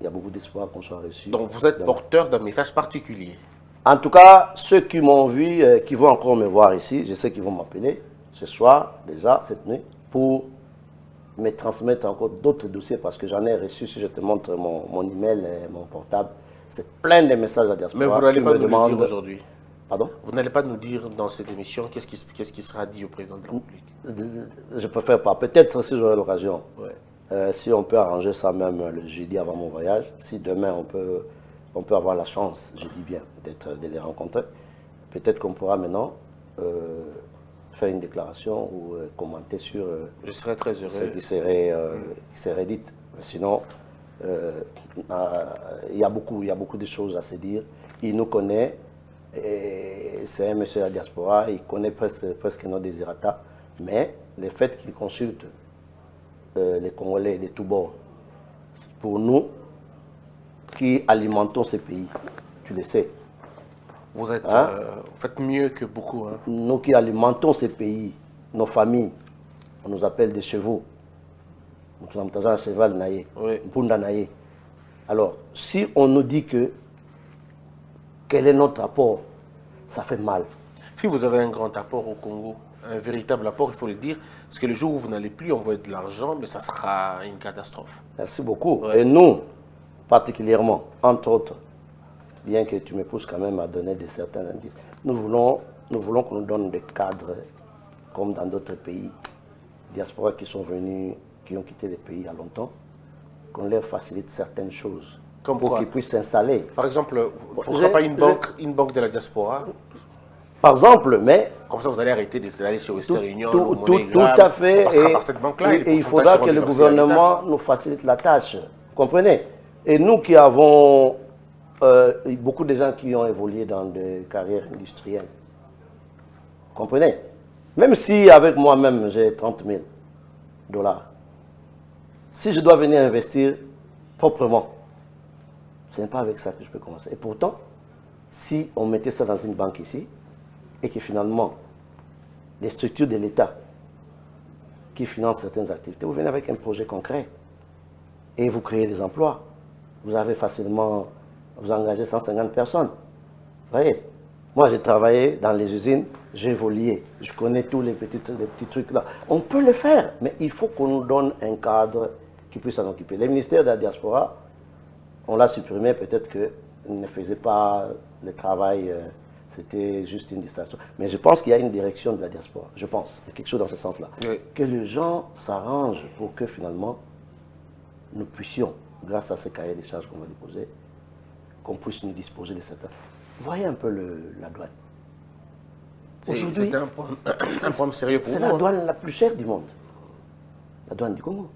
[SPEAKER 3] y a beaucoup d'espoir qu'on soit reçu.
[SPEAKER 2] Donc vous êtes porteur d'un message particulier?
[SPEAKER 3] En tout cas, ceux qui m'ont vu, qui vont encore me voir ici, je sais qu'ils vont m'appeler ce soir, déjà, cette nuit, pour me transmettre encore d'autres dossiers, parce que j'en ai reçu, si je te montre mon email et mon portable, c'est plein de messages à la diaspora.
[SPEAKER 2] Mais vous n'allez pas nous le dire aujourd'hui?
[SPEAKER 3] Pardon?
[SPEAKER 2] Vous n'allez pas nous dire dans cette émission qu'est-ce qui sera dit au président de la République?
[SPEAKER 3] Je préfère pas. Peut-être si j'aurai l'occasion.
[SPEAKER 2] Ouais.
[SPEAKER 3] Si on peut arranger ça même le jeudi avant mon voyage, si demain on peut avoir la chance, je dis bien, de les rencontrer, peut-être qu'on pourra maintenant faire une déclaration ou commenter sur
[SPEAKER 2] je serais très heureux.
[SPEAKER 3] ce qui serait dit. Sinon, il y a beaucoup de choses à se dire. Il nous connaît, c'est un monsieur de la diaspora, il connaît presque nos désirata, mais le fait qu'il consulte les Congolais de tous bords, pour nous qui alimentons ces pays, tu le sais.
[SPEAKER 2] Vous faites mieux que beaucoup. Hein.
[SPEAKER 3] Nous qui alimentons ces pays, nos familles, on nous appelle des chevaux. Nous sommes un cheval naïe, punda naïe. Alors, si on nous dit quel est notre apport, ça fait mal.
[SPEAKER 2] Si vous avez un grand apport au Congo, un véritable apport, il faut le dire, parce que le jour où vous n'allez plus envoyer de l'argent, mais ça sera une catastrophe.
[SPEAKER 3] Merci beaucoup.
[SPEAKER 2] Ouais.
[SPEAKER 3] Et nous, particulièrement, entre autres, bien que tu me pousses quand même à donner certains indices, nous voulons nous voulons qu'on nous donne des cadres comme dans d'autres pays, diaspora qui sont venus, qui ont quitté les pays il y a longtemps, qu'on leur facilite certaines choses
[SPEAKER 2] Comme
[SPEAKER 3] pour
[SPEAKER 2] quoi?
[SPEAKER 3] qu'ils puissent s'installer.
[SPEAKER 2] Par exemple, pourquoi pas une banque de la diaspora?
[SPEAKER 3] Par exemple, mais
[SPEAKER 2] Comme ça, vous allez arrêter d'aller chez Western Union,
[SPEAKER 3] tout à fait.
[SPEAKER 2] On passera par cette banque-là.
[SPEAKER 3] Et il faudra que le gouvernement nous facilite la tâche. Vous comprenez? Et nous qui avons beaucoup de gens qui ont évolué dans des carrières industrielles. Vous comprenez? Même si avec moi-même j'ai 30 000 $, si je dois venir investir proprement, ce n'est pas avec ça que je peux commencer. Et pourtant, si on mettait ça dans une banque ici, et que finalement, les structures de l'État qui financent certaines activités, vous venez avec un projet concret et vous créez des emplois. Vous avez facilement, vous engagez 150 personnes. Vous voyez, moi j'ai travaillé dans les usines, j'ai évolué, je connais tous les petits trucs là. On peut le faire, mais il faut qu'on nous donne un cadre qui puisse s'en occuper. Le ministère de la diaspora, on l'a supprimé, peut-être qu'il ne faisait pas le travail. C'était juste une distraction. Mais je pense qu'il y a une direction de la diaspora. Je pense. Il y a quelque chose dans ce sens-là. Oui. Que les gens s'arrangent pour que finalement, nous puissions, grâce à ces cahiers des charges qu'on va déposer, qu'on puisse nous disposer de certains. Voyez un peu la douane.
[SPEAKER 2] Aujourd'hui, c'est un problème sérieux pour vous.
[SPEAKER 3] C'est la douane la plus chère du monde. La douane du Congo.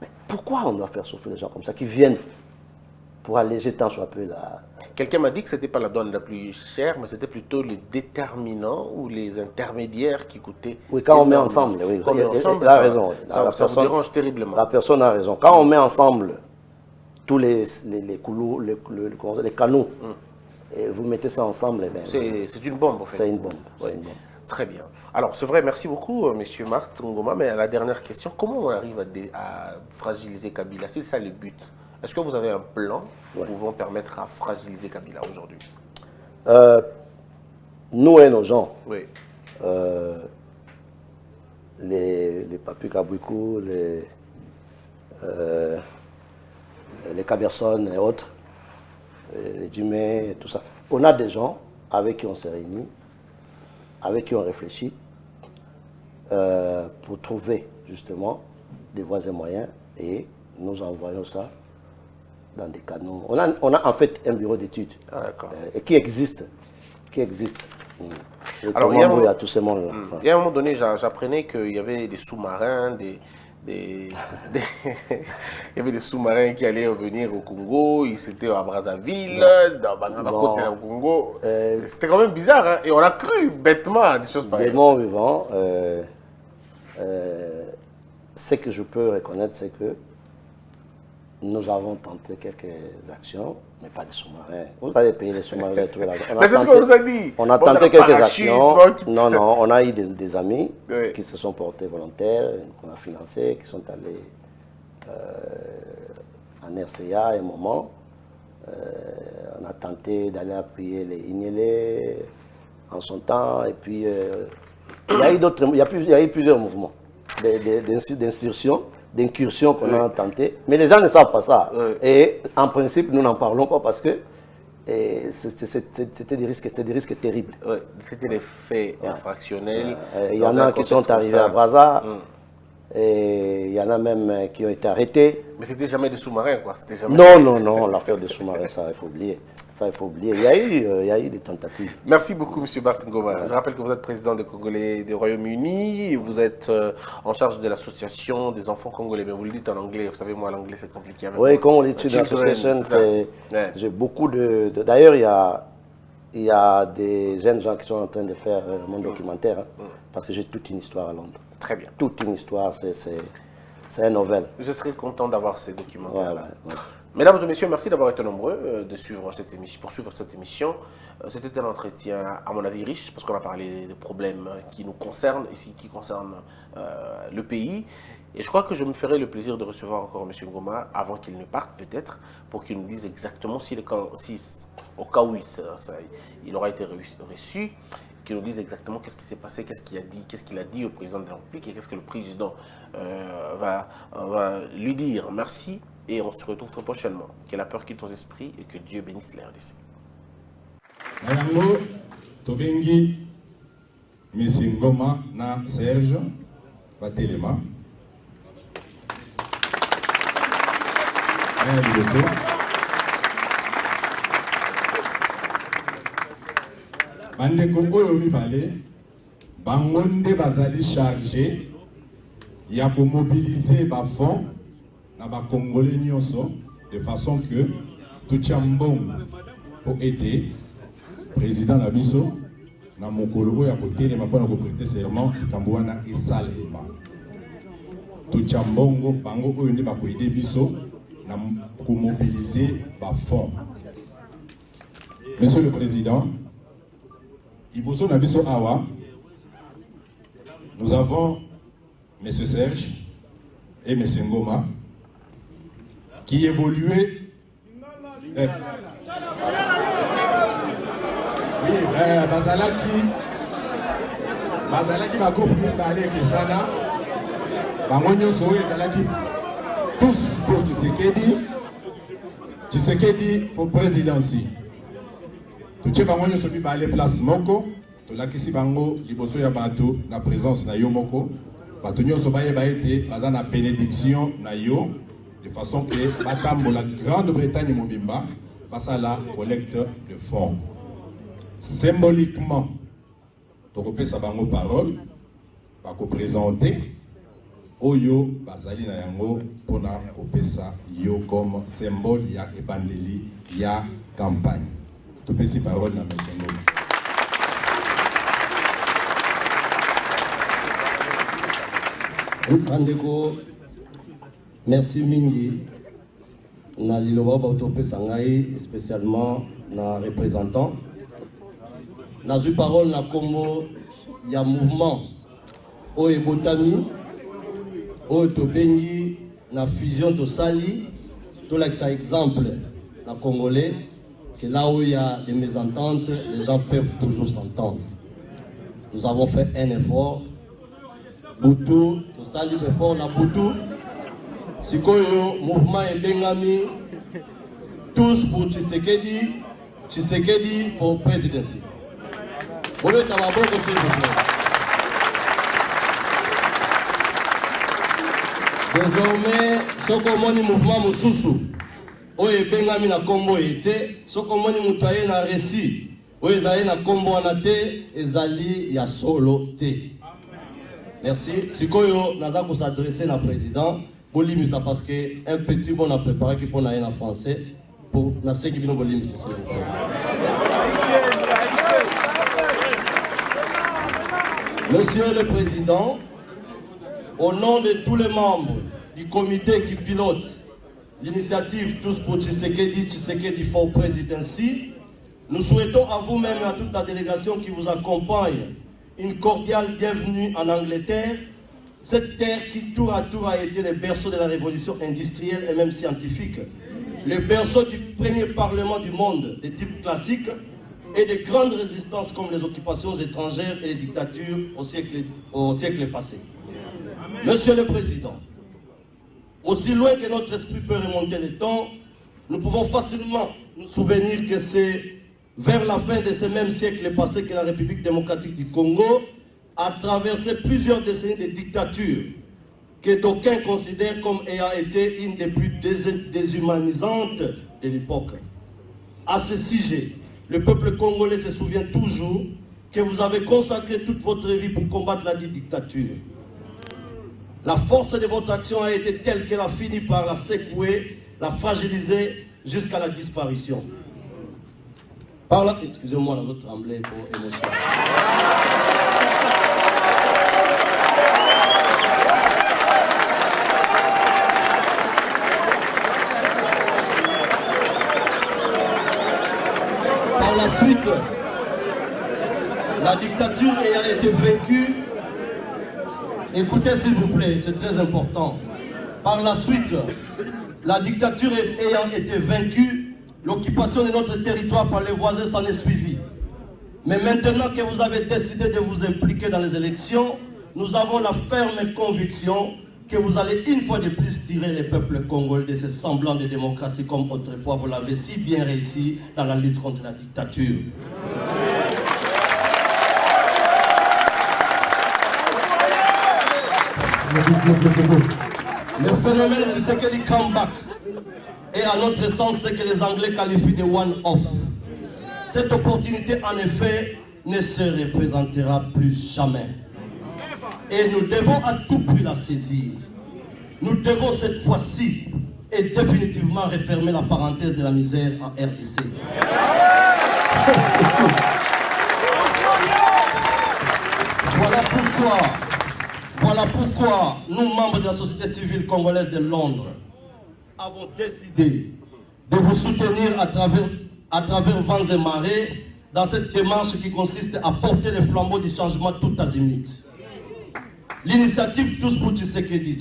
[SPEAKER 3] Mais pourquoi on doit faire souffrir les gens comme ça, qui viennent pour alléger tant soit peu la...
[SPEAKER 2] Quelqu'un m'a dit que ce n'était pas la douane la plus chère, mais c'était plutôt les déterminants ou les intermédiaires qui coûtaient.
[SPEAKER 3] Oui, quand on met ensemble, oui.
[SPEAKER 2] Quand on met ensemble,
[SPEAKER 3] ça a raison.
[SPEAKER 2] Ça vous dérange terriblement.
[SPEAKER 3] La personne a raison. Quand on met ensemble tous les canaux, et vous mettez ça ensemble, ben,
[SPEAKER 2] c'est une bombe en fait.
[SPEAKER 3] C'est une bombe. Ouais.
[SPEAKER 2] Très bien. Alors, c'est vrai, merci beaucoup, M. Marthe Ngoma. Mais la dernière question, comment on arrive à fragiliser Kabila? C'est ça le but. Est-ce que vous avez un plan pouvant permettre à fragiliser Kabila aujourd'hui?
[SPEAKER 3] Nous et nos gens,
[SPEAKER 2] oui.
[SPEAKER 3] Les Papus Kabouikou, les Caberson et autres, les Djumé et tout ça, on a des gens avec qui on s'est réunis, avec qui on réfléchit pour trouver justement des voies et moyens, et nous envoyons ça dans des canaux. On a en fait un bureau d'études qui existe. Alors, il y a tous ces mondes-là.
[SPEAKER 2] Il y a un moment donné, j'apprenais qu'il y avait des sous-marins, il y avait des sous-marins qui allaient venir au Congo, ils étaient à Brazzaville, dans Bangaba-Côte au Congo. C'était quand même bizarre, hein? Et on a cru bêtement à des choses pareilles.
[SPEAKER 3] Des morts vivants, ce que je peux reconnaître, c'est que nous avons tenté quelques actions, mais pas des sous-marins. Vous allez payer les sous-marins.
[SPEAKER 2] Mais c'est ce qu'on nous a dit.
[SPEAKER 3] On a tenté quelques actions. Non, on a eu des amis qui se sont portés volontaires, qu'on a financés, qui sont allés en RCA à un moment. On a tenté d'aller appuyer les Ignélés en son temps. Et puis, il y a eu plusieurs mouvements d'incursion qu'on a tenté, mais les gens ne savent pas ça. Et en principe, nous n'en parlons pas parce que c'était des risques terribles.
[SPEAKER 2] C'était des faits infractionnels.
[SPEAKER 3] Il y en a qui sont arrivés à Brazza, et il y en a même qui ont été arrêtés.
[SPEAKER 2] Mais c'était jamais des sous-marins, quoi.
[SPEAKER 3] Non, l'affaire des sous-marins, ça, il faut oublier. Ça, il faut oublier. Il y a eu des tentatives.
[SPEAKER 2] Merci beaucoup, M. Marthe Ngoma. Je rappelle que vous êtes président des Congolais du Royaume-Uni. Vous êtes en charge de l'association des enfants congolais. Mais vous le dites en anglais. Vous savez, moi, l'anglais, c'est compliqué.
[SPEAKER 3] Oui, comme on l'étudie dans l'association, j'ai beaucoup de... D'ailleurs, il y a des jeunes gens qui sont en train de faire mon documentaire, parce que j'ai toute une histoire à Londres.
[SPEAKER 2] Très bien.
[SPEAKER 3] Toute une histoire, c'est une nouvelle.
[SPEAKER 2] Je serais content d'avoir ces documentaires-là. Mesdames et messieurs, merci d'avoir été nombreux de suivre cette émission, pour suivre cette émission. C'était un entretien, à mon avis, riche, parce qu'on a parlé des problèmes qui nous concernent, ici, qui concernent le pays. Et je crois que je me ferai le plaisir de recevoir encore M. Ngoma, avant qu'il ne parte peut-être, pour qu'il nous dise exactement, au cas où il aura été reçu, qu'il nous dise exactement qu'est-ce qui s'est passé, qu'est-ce qu'il a dit au président de la République et qu'est-ce que le président va lui dire. Merci. Et on se retrouve très prochainement. Que la peur quitte nos esprits et que Dieu bénisse les RDC.
[SPEAKER 4] Tobengi, M. Ngoma na Serge Batelema. Bandeko oyo mibale, bangonde bazali chargé ya ko mobiliser ba fonds na ba Congolais nyonso de façon que tout chambon pour aider président Nabiso na mokolo ya côté ma pona ko prêter serment tambouana et salema tout chambongo bango oyo ndi ba ko aider biso na ko mobiliser ba fonds. Monsieur le Président, Ibozo Nabiso Awa, nous avons M. Serge et M. Ngoma qui évoluaient. Oui, Bazalaki va groupe Mibale Kesana, Bangonyo Soe, Bazalaki, tous pour Tshisekedi pour présidency. Tout ce Bangonyo Soe Mibale place Moko, tout la Kisi Bango, Liboso Yabato, la présence na yo Moko, Batonyo Sobaye Baete, Bazana bénédiction na yo, de façon que Batambo, la Grande-Bretagne Mobimba, passe à la collecte de fonds. Symboliquement, Tokopé Sabango parole, va présenter Oyo Bazali na yango pona kopesa yo comme symbole ya ebandeli ya campagne. Topé si parole na monsieur Ngoma.
[SPEAKER 3] Andeko, merci mingi na liloba bautopé sangai spécialement na représentant na zu parole na Congo ya mouvement o ebotami o tobengi na fusion to sali to l'exa exemple na congolais que là où il y a des mésententes les gens peuvent toujours s'entendre. Nous avons fait un effort Boutou, to sali effort na Boutou. Sikoyo, mouvement et Bengami, tous pour Tshisekedi, Tshisekedi for presidency. Désormais, ce qu'on mouvement Moussousou, oye Bengami na Kombo été, ce qu'on moutaye na récit, oye Zaye na Kombo anate, ezali ya solo te. Merci. Sikoyo, naza ko s'adresser na président. Bolimisa parce que un petit bon a préparé qui pour en français pour na ce qui vient bolimisa s'il vous plaît. Monsieur le Président, au nom de tous les membres du comité qui pilote l'initiative Tous pour Tshisekedi, Tshisekedi for Presidency, nous souhaitons à vous-même et à toute la délégation qui vous accompagne une cordiale bienvenue en Angleterre. Cette terre qui tour à tour a été le berceau de la révolution industrielle et même scientifique, le berceau du premier parlement du monde de type classique et de grandes résistances comme les occupations étrangères et les dictatures au siècle passé. Monsieur le Président, aussi loin que notre esprit peut remonter le temps, nous pouvons facilement nous souvenir que c'est vers la fin de ce même siècle passé que la République démocratique du Congo a traversé plusieurs décennies de dictature que d'aucuns considèrent comme ayant été une des plus déshumanisantes de l'époque. À ce sujet, le peuple congolais se souvient toujours que vous avez consacré toute votre vie pour combattre la dictature. La force de votre action a été telle qu'elle a fini par la secouer, la fragiliser jusqu'à la disparition. Par là, excusez-moi, nous tremblons pour émotion. Par la suite, la dictature ayant été vaincue, écoutez s'il vous plaît, c'est très important. Par la suite, la dictature ayant été vaincue, l'occupation de notre territoire par les voisins s'en est suivie. Mais maintenant que vous avez décidé de vous impliquer dans les élections, nous avons la ferme conviction que vous allez une fois de plus tirer les peuples congolais de ce semblant de démocratie comme autrefois vous l'avez si bien réussi dans la lutte contre la dictature.
[SPEAKER 5] Le phénomène Tshisekedi comeback est à notre sens ce que les Anglais qualifient de one-off. Cette opportunité, en effet, ne se représentera plus jamais. Et nous devons à tout prix la saisir. Nous devons cette fois-ci et définitivement refermer la parenthèse de la misère en RDC. Voilà pourquoi nous, membres de la société civile congolaise de Londres, avons décidé de vous soutenir à travers vents et marées dans cette démarche qui consiste à porter les flambeaux du changement tout azimut. L'initiative Tous pour Tshisekedi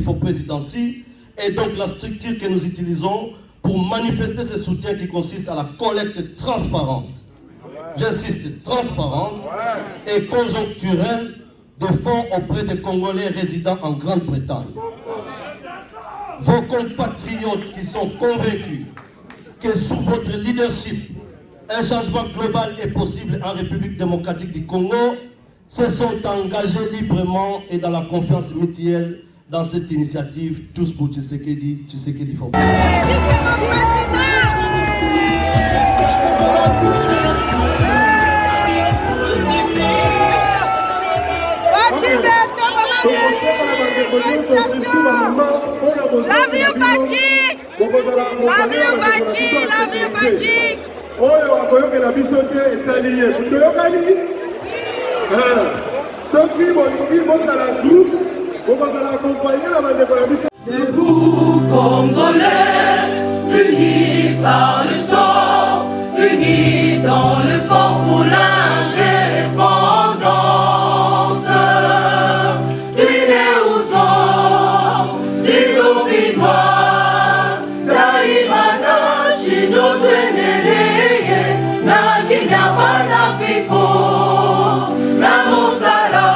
[SPEAKER 5] for Presidency est donc la structure que nous utilisons pour manifester ce soutien qui consiste à la collecte transparente, j'insiste, transparente et conjoncturelle de fonds auprès des Congolais résidant en Grande-Bretagne. Vos compatriotes qui sont convaincus que sous votre leadership, un changement global est possible en République démocratique du Congo, se sont engagés librement et dans la confiance mutuelle dans cette initiative Tous pour Tshisekedi, Tshisekedi for
[SPEAKER 6] Debout Congolais, unis par le sang, unis dans le fort pour l'indépendance. Unis aux hommes, si oubliez-moi, Daïmana, Shido, Tweneleye, Nakinyabana Piko, Namosala,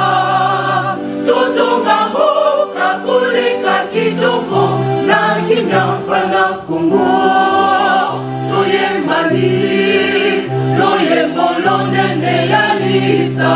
[SPEAKER 6] Totongambo, Kakulika Kitoko, Nakinyabana Kongo, Toyembali, Loyembolonene Yalisa.